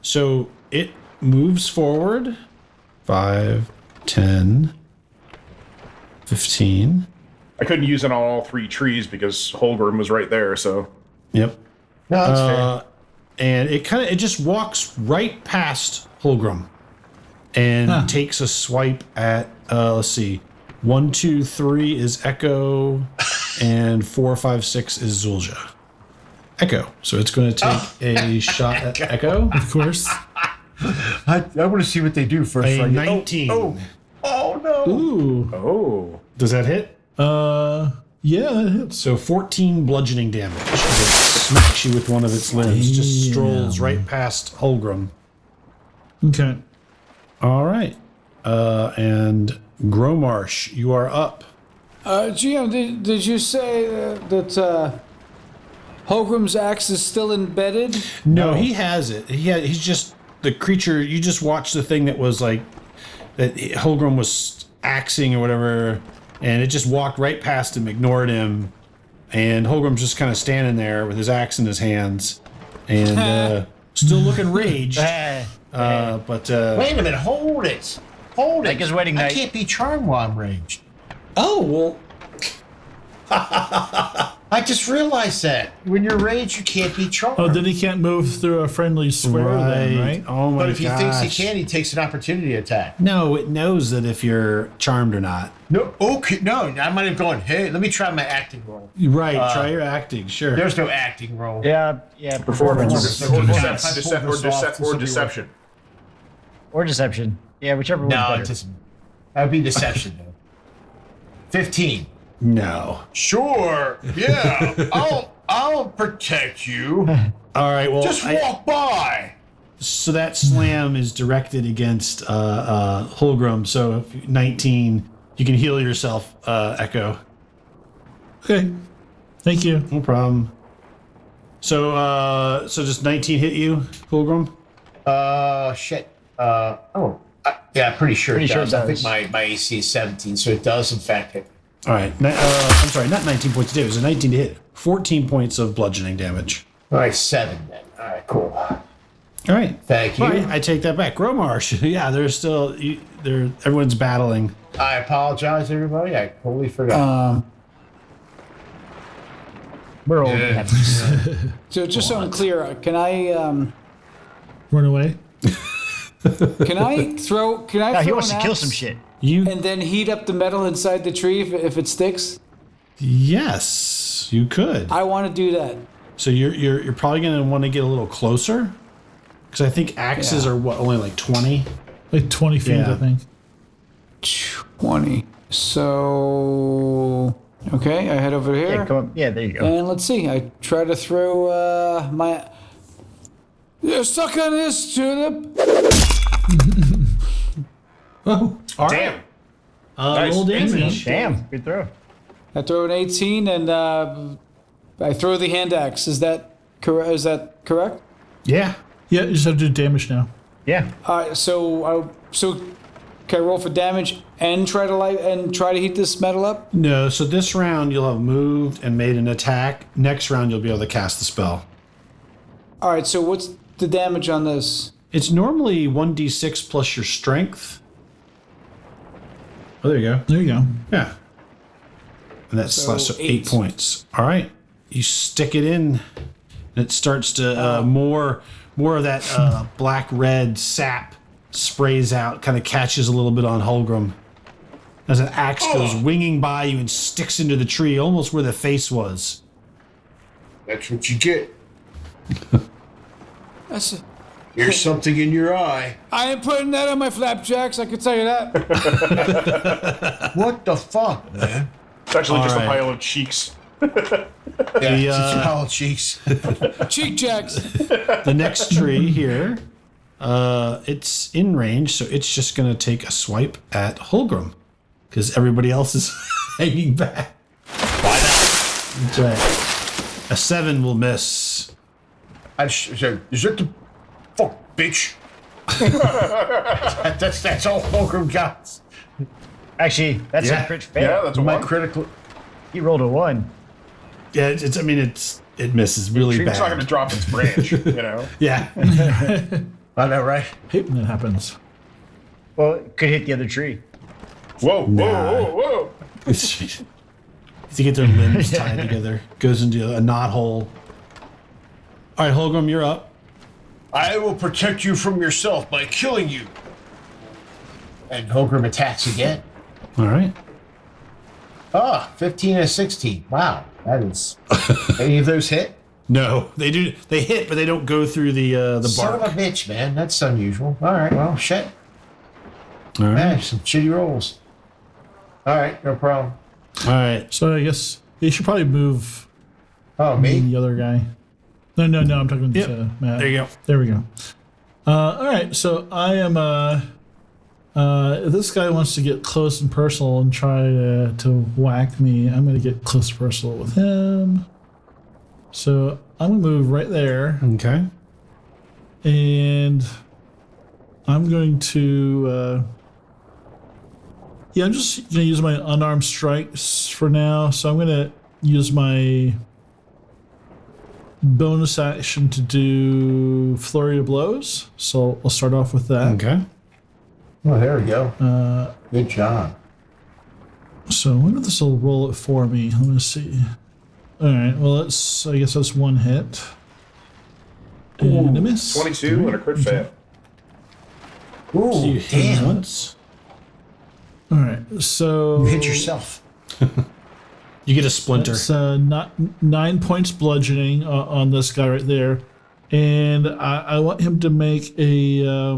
So it moves forward 5, 10, 15. I couldn't use it on all 3 trees because Holgrim was right there. So. Yep. No, that's fair. And it just walks right past Holgrim and takes a swipe at let's see. 1, 2, 3 is Echo, and 4, 5, 6 is Zulja. Echo. So it's going to take a shot at Echo. Of course. I want to see what they do first. A 19. Oh no. Ooh. Oh. Does that hit? Yeah, that hits. So 14 bludgeoning damage. It smacks you with one of its limbs. Just strolls right past Holgrim. Okay. All right. And Gromarsh, you are up. GM, did you say that Holgrim's axe is still embedded? No, he has it. He's just the creature. You just watched the thing that was like that Holgrim was axing or whatever, and it just walked right past him, ignored him, and Holgrim's just kind of standing there with his axe in his hands, and still looking raged. But Wait a minute, hold it. Like his wedding I night. can't be charmed while I'm raged. oh well. I just realized that. When you're raged, you can't be charmed. Oh, then he can't move through a friendly square then, right? Oh my but if he thinks gosh. he can, he takes an opportunity attack. No, it knows that if you're charmed or not. No, okay, no. I might have gone, hey, let me try my acting roll. Right, try your acting, sure. There's no acting roll. Yeah, performance. Or deception. Or deception. Yeah, whichever one's No, better. it doesn't. That would be deception, though. 15. No. Sure. Yeah. I'll protect you. All right, well, Just walk by. so that slam is directed against Holgrim, so if 19, you can heal yourself, Echo. Okay. Thank you. No problem. So just 19 hit you, Holgrim? Shit. Yeah, pretty sure Pretty it sure does. it I think does. my AC is 17, so it does, in fact, hit. All right. I'm sorry, not 19 points to hit. It was a 19 to hit. 14 points of bludgeoning damage. All right, 7 then. All right, cool. All right. Thank you. All right, I take that back. Gromarsh. Yeah, they're still. Everyone's battling. I apologize, everybody. I totally forgot. We're old. Yeah. So just so I'm clear, can I Run away. can I throw He an wants to kill axe some shit. You and then heat up the metal inside the tree if it sticks? yes, you could. I want to do that. So you're probably gonna want to get a little closer, because I think axes are only like 20. Like 20 feet, Yeah. I think. 20. So okay, I head over here. Yeah, come on. Yeah, there you go. And let's see. I try to throw my. You suck on this, Tulip. Oh, all right. Damn. Nice. Roll damage. Damn, good throw. I throw an 18 and I throw the hand axe. Is that correct? Yeah. Yeah, you just have to do damage now. Yeah. So Can I roll for damage and try to heat this metal up? No, so this round you'll have moved and made an attack. Next round you'll be able to cast the spell. All right, so what's the damage on this? It's normally 1d6 plus your strength. Oh, there you go. There you go. Yeah. And that's So so 8 8 points. All right. You stick it in, and it starts to more of that black-red sap sprays out, kind of catches a little bit on Holgrim as an axe goes winging by you and sticks into the tree, almost where the face was. That's what you get. Here's something in your eye. I ain't putting that on my flapjacks, I can tell you that. What the fuck, man? It's actually just right. a pile of cheeks. Yeah, it's a pile of cheeks. Cheek jacks. The next tree here, it's in range, so it's just going to take a swipe at Holgrim because everybody else is hanging back. Why not? That's right. A 7 will miss. Is that the fuck, bitch? that's all Fulcrum got. Actually, that's a crit fail. Yeah, that's My one. critical. He rolled a 1. Yeah, it misses really Tree's bad. not going to drop its branch, you know? Yeah. I know, right? Hate when that happens. Well, it could hit the other tree. Whoa, Nah. whoa. To get their limbs tied together, goes into a knot hole. All right, Holgrim, you're up. I will protect you from yourself by killing you. And Holgrim attacks again. All right. 15 and 16. Wow, that is. Any of those hit? No, they do. They hit, but they don't go through the Son bark. of a bitch, man. That's unusual. All right, well, shit. All right. Man, some shitty rolls. All right, no problem. All right. So I guess you should probably move Oh, me and me? the other guy. No, I'm talking Yep. to Matt. There you go. There we go. All right, so I am. If this guy wants to get close and personal and try to whack me, I'm going to get close and personal with him. So I'm going to move right there, Okay. and I'm going to. I'm just going to use my unarmed strikes for now. So I'm going to use my bonus action to do flurry of blows. So I'll start off with that. Okay. Oh, there we go. Good job. So I wonder if this will roll it for me. Let me see. All right. Well, I guess that's one hit. And a miss. 22 and a crit fail. Ooh, You hit damn. once. All right. So You hit yourself. You get a splinter. it's not 9 points bludgeoning on this guy right there, and I want him to make a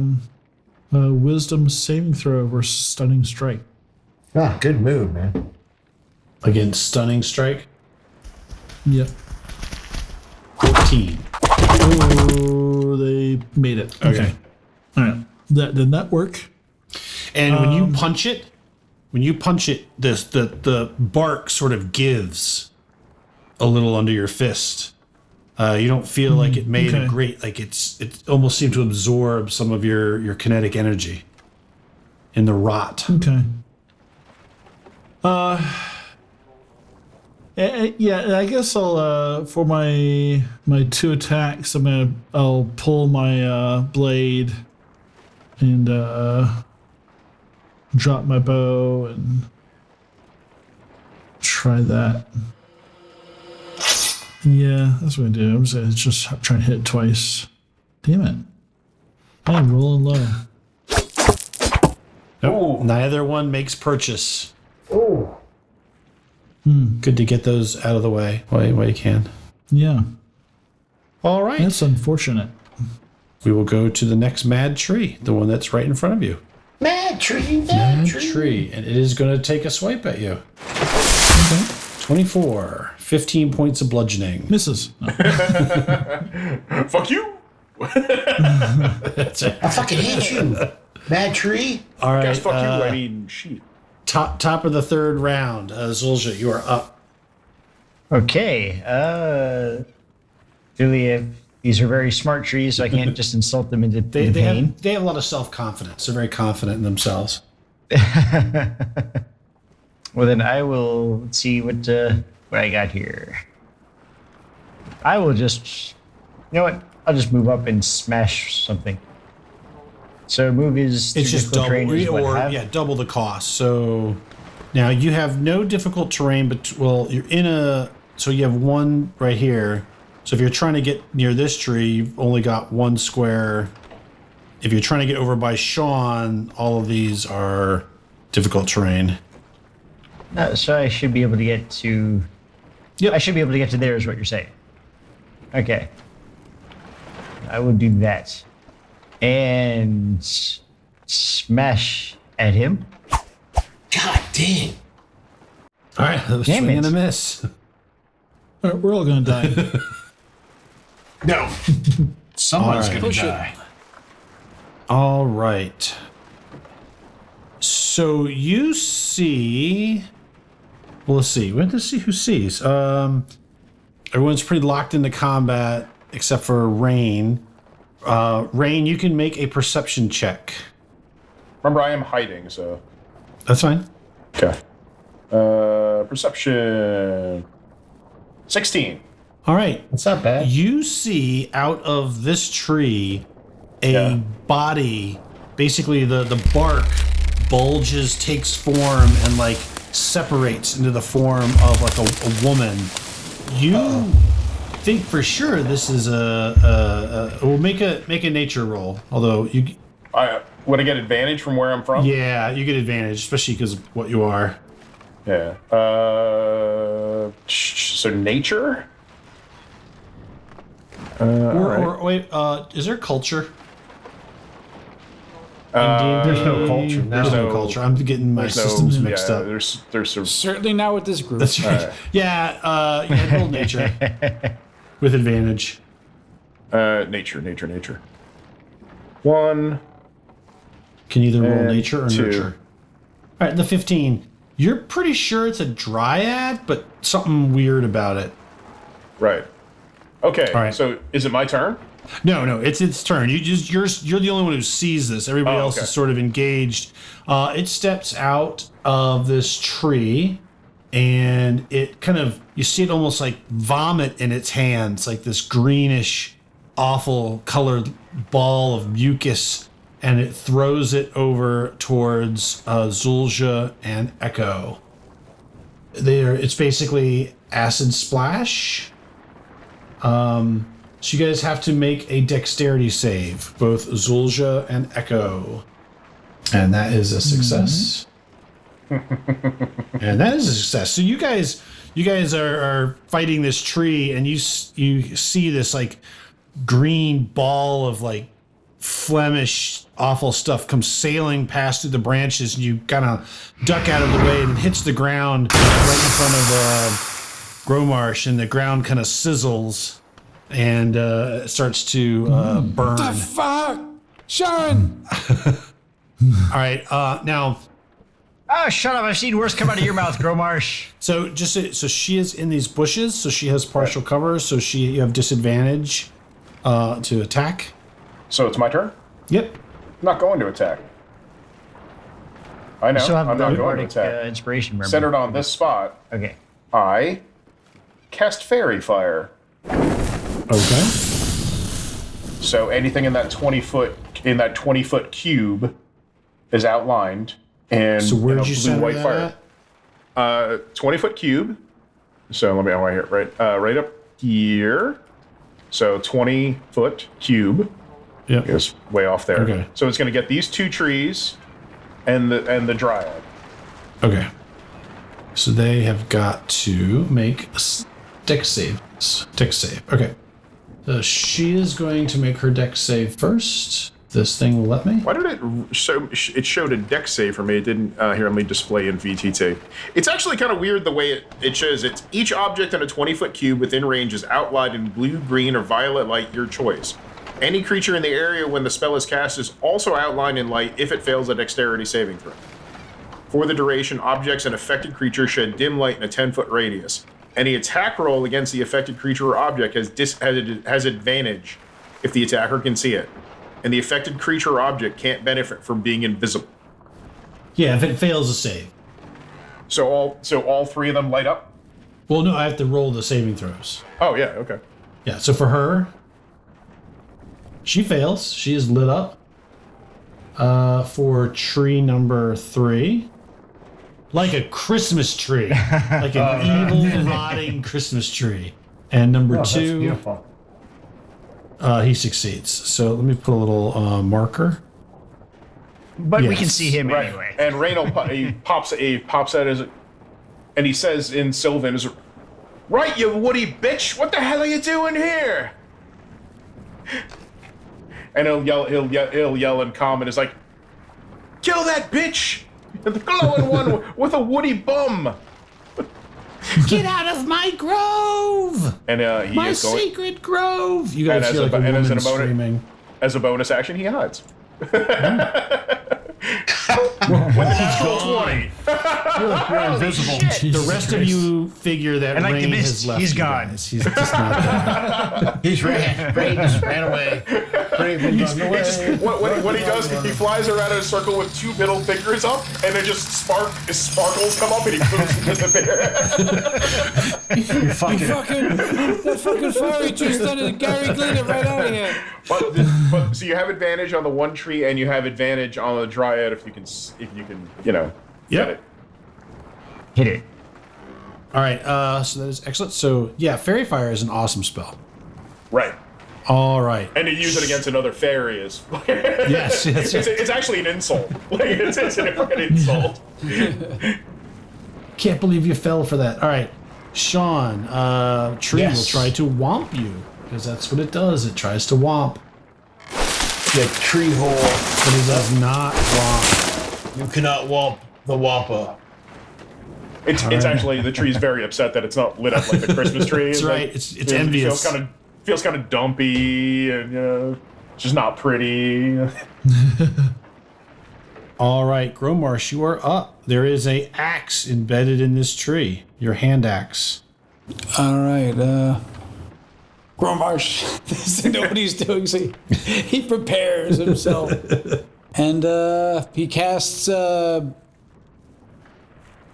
wisdom saving throw versus stunning strike. Ah, good move, man. Against stunning strike. Yep. 14. Oh, they made it. Okay. All right. Did that work? And when you punch it, the bark sort of gives a little under your fist. You don't feel like it made a great, like it almost seemed to absorb some of your kinetic energy in the rot. Okay. Yeah, I guess I'll for my 2 attacks, I'll pull my blade and drop my bow and try that. Yeah, that's what I do. I'm just trying to hit it twice. Damn it! I'm rolling low. Nope. Neither one makes purchase. Oh. Good to get those out of the way while you can. Yeah, All right. that's unfortunate. We will go to the next mad tree, the one that's right in front of you. Mad tree, Mad tree, and it is going to take a swipe at you. Okay. 24, 15 points of bludgeoning. Misses. No. Fuck you! That's it. I fucking hate you. Mad tree. All right. Guys, fuck you, I mean, sheep. Top of the third round. Zulja, you are up. Okay. Clearly, these are very smart trees, so I can't just insult them into They pain. have a lot of self-confidence. They're very confident in themselves. Well, then I will let's see what I got here. I will just, you know what? I'll just move up and smash something. So move is It's just double, double the cost. So now you have no difficult terrain, but you're in a. So you have one right here. So if you're trying to get near this tree, you've only got one square. If you're trying to get over by Sean, all of these are difficult terrain. So I should be able to get to. Yep. I should be able to get to there, is what you're saying. Okay. I will do that. And smash at him. God damn. All right, swing and a miss. All right, we're all gonna die. No. Someone's All right. gonna die. All right. So you see. Well, let's see. We have to see who sees. Everyone's pretty locked into combat except for Rain. Rain, you can make a perception check. Remember, I am hiding, so. That's fine. Okay. Perception. 16. All right. That's not bad. You see out of this tree a body. Basically, the bark bulges, takes form, and like separates into the form of like a woman. You think for sure this is we'll make a nature roll. Although you, Would I get advantage from where I'm from? yeah, you get advantage, especially because of what you are. Yeah. So nature. Or wait, is there culture? There's no culture. There's no culture. I'm getting my systems mixed up. There's some. Certainly not with this group. That's right. Yeah, roll nature with advantage. Nature. 1. Can either roll And nature or 2. nurture. All right, the 15. You're pretty sure it's a dryad, but something weird about it. Right. Okay. All right. So is it my turn? No, it's its turn. You're the only one who sees this. Everybody else is sort of engaged. It steps out of this tree, and it kind of, you see it almost like vomit in its hands, like this greenish, awful colored ball of mucus, and it throws it over towards Zulja and Echo. It's basically acid splash. So you guys have to make a dexterity save, both Zulja and Echo. And that is a success. And that is a success. So you guys are fighting this tree, and you see this like green ball of like Flemish awful stuff comes sailing past through the branches, and you kind of duck out of the way, and it hits the ground right in front of Gromarsh, and the ground kind of sizzles and starts to burn. The fuck? Sharon! All right, now. Oh, shut up! I've seen worse come out of your mouth, Gromarsh. So so she is in these bushes, so she has partial cover, so you have disadvantage to attack. So it's my turn? Yep. I'm not going to attack. I know. So I'm not going to attack. Inspiration, remember? Centered on this spot, Okay. I cast Fairy Fire. Okay. So anything in that 20-foot cube is outlined in So where did you blue center white that fire. at? 20-foot cube. So let me right here, right up here. So 20-foot cube. Yep. Is way off there. Okay. So it's going to get these two trees and the dryad. Okay. So they have got to make a dex save. Dex save. Okay. So she is going to make her dex save first. This thing will let me. Why did it show? It showed a dex save for me. It didn't. Here, let me display in VTT. It's actually kind of weird the way it shows. It's each object in a 20-foot cube within range is outlined in blue, green, or violet light, your choice. Any creature in the area when the spell is cast is also outlined in light if it fails a dexterity saving throw. For the duration, objects and affected creatures shed dim light in a 10-foot radius. Any attack roll against the affected creature or object has advantage if the attacker can see it, and the affected creature or object can't benefit from being invisible. Yeah, if it fails a save. So all three of them light up? Well, no, I have to roll the saving throws. Oh, yeah, okay. Yeah, so for her, she fails. She is lit up. For tree number 3, like a Christmas tree, like an evil, rotting Christmas tree. And number 2, beautiful. He succeeds. So let me put a little marker. But we Yes. can see him Right. anyway. And Raynor he pops out as, and he says in Sylvan, "Right, you woody bitch! What the hell are you doing here?" And he'll yell in common. It's like, "Kill that bitch! The glowing one with a woody bum!" Get out of my grove! And he My is going. secret grove! You guys And as hear a like a bo- and woman as an bonus- screaming. As a bonus action, he hides. With a natural 20. You're invisible. The rest of you figure that And like the Rain mist, has left he's you gone. guys. He's just not there. He's Ray just ran away. Ray was on the way. What he does, he flies around in a circle with 2 middle fingers up, and then just sparkles come up, and he moves into the bear. You fucking. That fucking fairy just done it. Gary Glitter right out of here. But so you have advantage on the one tree, and you have advantage on the dryad if you can, get Yep. it. Hit it. All right, so that is excellent. So, yeah, Fairy Fire is an awesome spell. Right. All right. And to use it against another fairy is. Yes, It's actually an insult. Like, it's an insult. Can't believe you fell for that. All right, Sean, Tree Yes. will try to whomp you, because that's what it does. It tries to whomp, The tree hole. but it does not whomp. You cannot whomp the wampa. It's actually, the tree's very upset that it's not lit up like the Christmas tree. That's right. It's envious. Feels kind of dumpy, and just not pretty. All right, Gromarsh, you are up. There is a axe embedded in this tree. Your hand axe. All right, Gromarsh doesn't know what he's doing, so he prepares himself. And he casts 3rd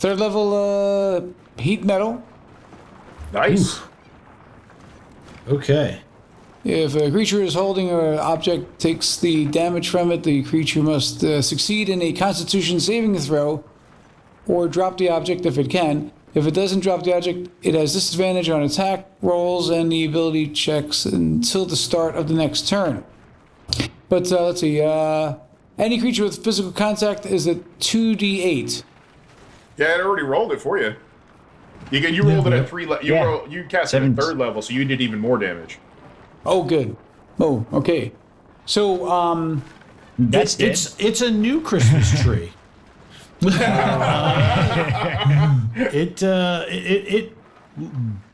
level heat metal. Nice. Okay. If a creature is holding or object takes the damage from it, the creature must succeed in a Constitution saving throw or drop the object if it can. If it doesn't drop the object, it has disadvantage on attack rolls and the ability checks until the start of the next turn. But let's see. Any creature with physical contact is a 2d8. Yeah, it already rolled it for you. You rolled it at 3 levels. You cast it at 3rd level, so you did even more damage. Oh, good. Oh, okay. So, That's dead. It's a new Christmas tree. It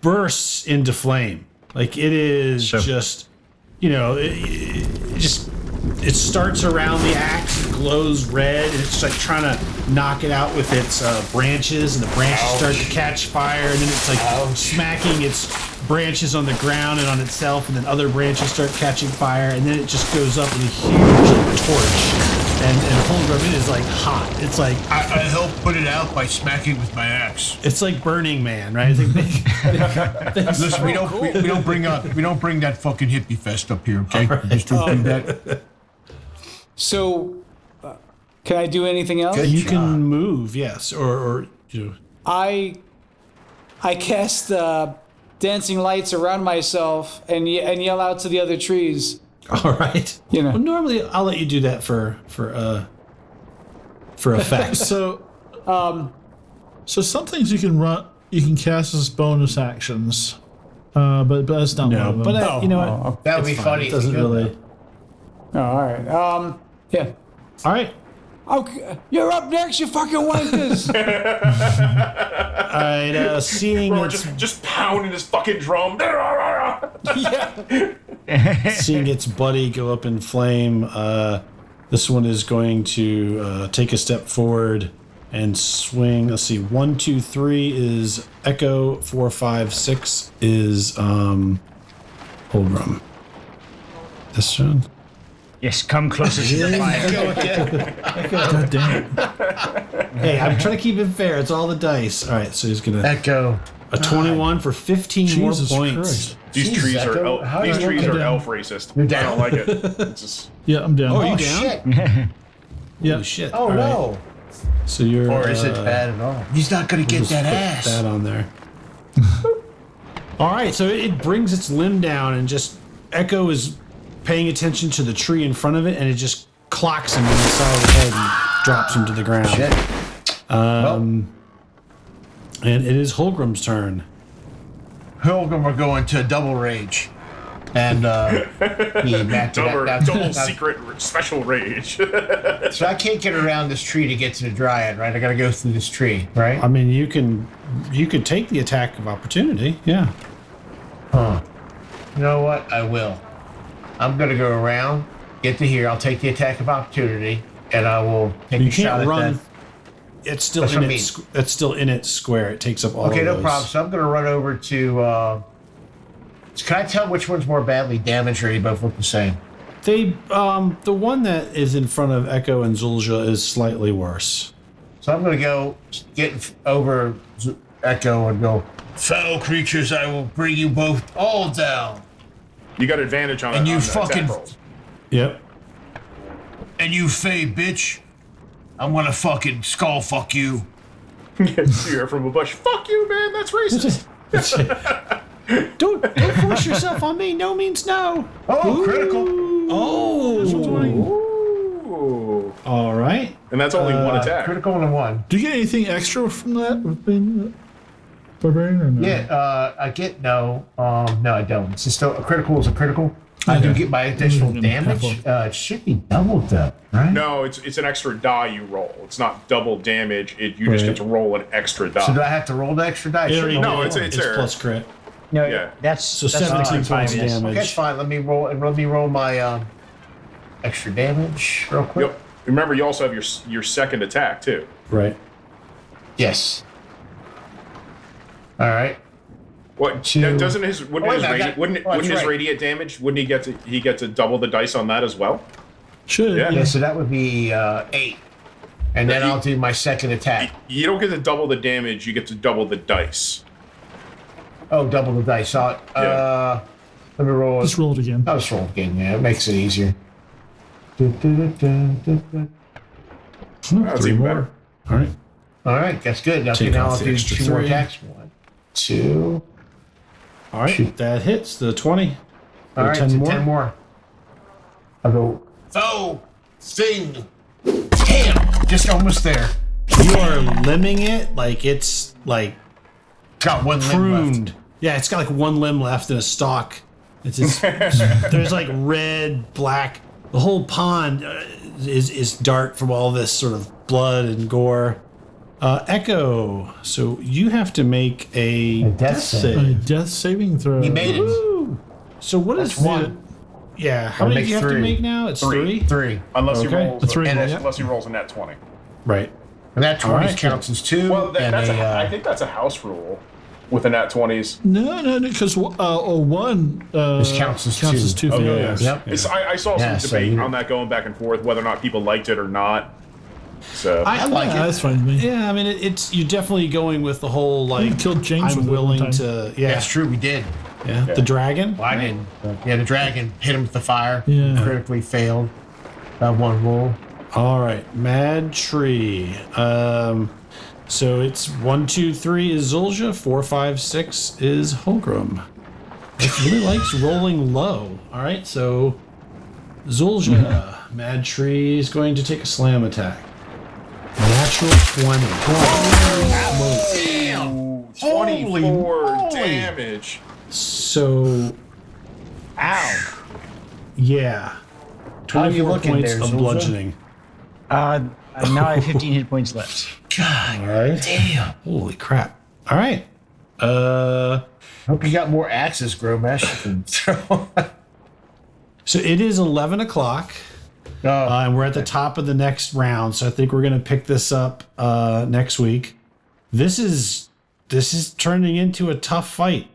bursts into flame. Like it is just, it starts around the axe, it glows red, and it's like trying to knock it out with its branches, and the branches start to catch fire, and then it's like smacking its branches on the ground and on itself, and then other branches start catching fire, and then it just goes up in a huge torch. And Holmgren, it is like hot. It's like I help put it out by smacking with my axe. it's like Burning Man, right? It's like Listen, we don't bring that fucking hippie fest up here, okay? We just don't do that. so can I do anything else? you can move, yes, or I cast dancing lights around myself and yell out to the other trees. all right. Well, normally I'll let you do that for effect. So some things you can cast as bonus actions, but that's not one of them. But you know what? That would be Fine. funny. It doesn't really. Oh, all right. Yeah. All right. Okay, you're up next, you fucking wankers. All right. Seeing Or its just pounding his fucking drum. seeing its buddy go up in flame, this one is going to take a step forward and swing. Let's see, 1, 2, 3 is Echo, 4, 5, 6 is Holdrum. This one. Yes, come closer to the fire. God damn it. Hey, I'm trying to keep it fair. It's all the dice. All right, so he's gonna Echo. a 21 for 15 Jesus more points. Christ. These Jesus, trees are Echo, how these do you trees look are down? elf racist. You're I down? don't like it. It's just, Yeah, I'm down. Oh, you Oh, down? shit. yeah. Holy shit! Oh, All right. no. So you're. Or is it bad at all? He's not going to get Just that put ass. that on there. All right, so it brings its limb down, and just Echo is paying attention to the tree in front of it, and it just clocks him in the side of the head and drops him to the ground. Shit. And it is Holgrim's turn. Pilgrim are going to double rage. And he backed it up. double secret special rage. So I can't get around this tree to get to the dryad, right? I got to go through this tree, right? I mean, you could take the attack of opportunity. Yeah. Huh. You know what? I will. I'm going to go around, get to here. I'll take the attack of opportunity, and I will take You a shot can't at run. that. It's still That's in what I its. It's still in its square. It takes up all. Okay, of no those. problem. So I'm going to run over to. Can I tell which one's more badly damaged, or they both look the same? They the one that is in front of Echo and Zulja is slightly worse. So I'm going to go get over Echo and go. Foul creatures, I will bring you both all down. You got advantage on And on you the attack fucking- rolls. Yep. And you, Fey bitch, I'm going to fucking skull fuck you. You hear from a bush. Fuck you, man. That's racist. Don't force yourself on me. No means no. Oh, critical. Oh. Ooh. All right. And that's only one attack. Critical and a 1. Do you get anything extra from that with being barbarian or no? Yeah, I get no. No, I don't. It's just a critical is a critical. I do get my additional damage. It should be doubled though, right? No, it's an extra die you roll. It's not double damage. You just Right. get to roll an extra die. So do I have to roll the extra dice? It already No, did. it's there. plus crit. No, Yeah. that's So that's 17 fine, points of yes. damage. Okay, that's fine. Let me roll my extra damage real quick. Yep. Remember, you also have your second attack too. Right. Yes. All right. What Two. doesn't his wouldn't Oh, his wait, I radiant, got- wouldn't oh, wouldn't that's his right. radiant damage wouldn't he get to double the dice on that as well? Should. Yeah. Yeah, so that would be 8, and then Yeah, I'll do my second attack. You don't get to double the damage. You get to double the dice. Oh, double the dice. So, Yeah. let me roll. Just roll it again. I'll just roll it again. Yeah, it makes it easier. That's Three even more. better. All right. All right, that's good. Okay, Take now off I'll the do extra 2 more 3. attacks. 1, 2. All right. That hits the 20. All right, 10 so more. 10 more. I'll go. Oh, thing. Damn, just almost there. You are limbing it like it's like Got one limb left. pruned. Yeah, it's got like one limb left in a stalk. It's just, there's like red, black. The whole pond is dark from all this sort of blood and gore. Echo. So you have to make a death death save. A save. death saving throw. He made it. Woo. So what is That's 1. Yeah, how I'll many make do you have to 3. make now? It's 3. 3. Unless he Okay. rolls That's right. unless he rolls a net 20. Right. And that 20 right. counts as 2. Well, and that's a, I think that's a house rule with the nat 20s. No, because 1 This counts as 2. two Okay. failures. Yep. I saw Yeah, some so debate you- on that going back and forth whether or not people liked it or not. So I like Yeah, it. that's fine with me. Yeah, I mean it's you're definitely going with the whole like killed James with I'm it one willing time. to yeah That's true, we did. yeah the dragon. Well, I didn't. Yeah, the dragon hit him with the fire. Yeah. Critically failed. That 1 roll. All right, Mad Tree. So it's 1, 2, 3 is Zulja, 4, 5, 6 is Holgrim. It really likes rolling low. All right, so Zulja, Mad Tree is going to take a slam attack. Natural 20. Ooh, 24 damage. So, Ow. yeah, How are you 24 looking points there, of Zulja? bludgeoning. Now I have 15 hit points left. God All right. damn. Holy crap. All right. Hope you got more axes, Gromesh. You can throw. So it is 11 o'clock, and we're at the top of the next round. So I think we're going to pick this up next week. This is turning into a tough fight.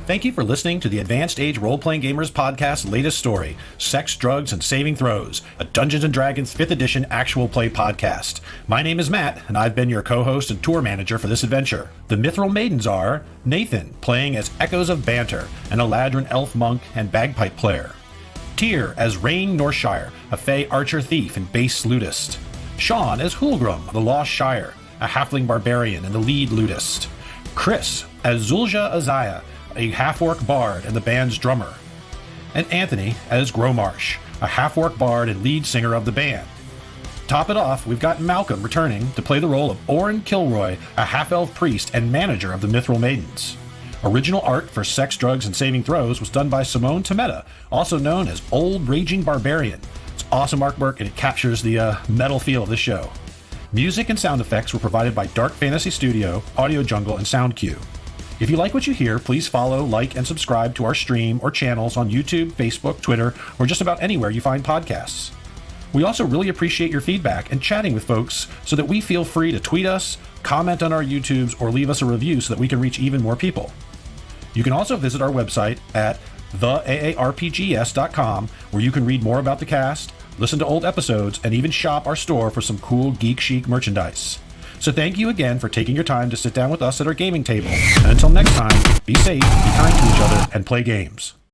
Thank you for listening to the Advanced Age Role-Playing Gamers Podcast's latest story, Sex, Drugs, and Saving Throws, a Dungeons & Dragons 5th edition actual play podcast. My name is Matt, and I've been your co-host and tour manager for this adventure. The Mithril Maidens are Nathan, playing as Echoes of Banter, an Eladrin elf monk and bagpipe player. Tyr as Rain Northshire, a Fey archer thief and bass lutist. Sean as Hulgrim, the Lost Shire, a halfling barbarian and the lead lutist. Chris as Zulja Azaya, a half-orc bard and the band's drummer. And Anthony as Gromarsh, a half-orc bard and lead singer of the band. Top it off, we've got Malcolm returning to play the role of Orin Kilroy, a half-elf priest and manager of the Mithril Maidens. Original art for Sex, Drugs, and Saving Throws was done by Simone Tometa, also known as Old Raging Barbarian. It's awesome artwork and it captures the metal feel of the show. Music and sound effects were provided by Dark Fantasy Studio, Audio Jungle, and SoundQ. If you like what you hear, please follow, like, and subscribe to our stream or channels on YouTube, Facebook, Twitter, or just about anywhere you find podcasts. We also really appreciate your feedback and chatting with folks so that we feel free to tweet us, comment on our YouTubes, or leave us a review so that we can reach even more people. You can also visit our website at theaarpgs.com, where you can read more about the cast, listen to old episodes, and even shop our store for some cool geek chic merchandise. So thank you again for taking your time to sit down with us at our gaming table. And until next time, be safe, be kind to each other, and play games.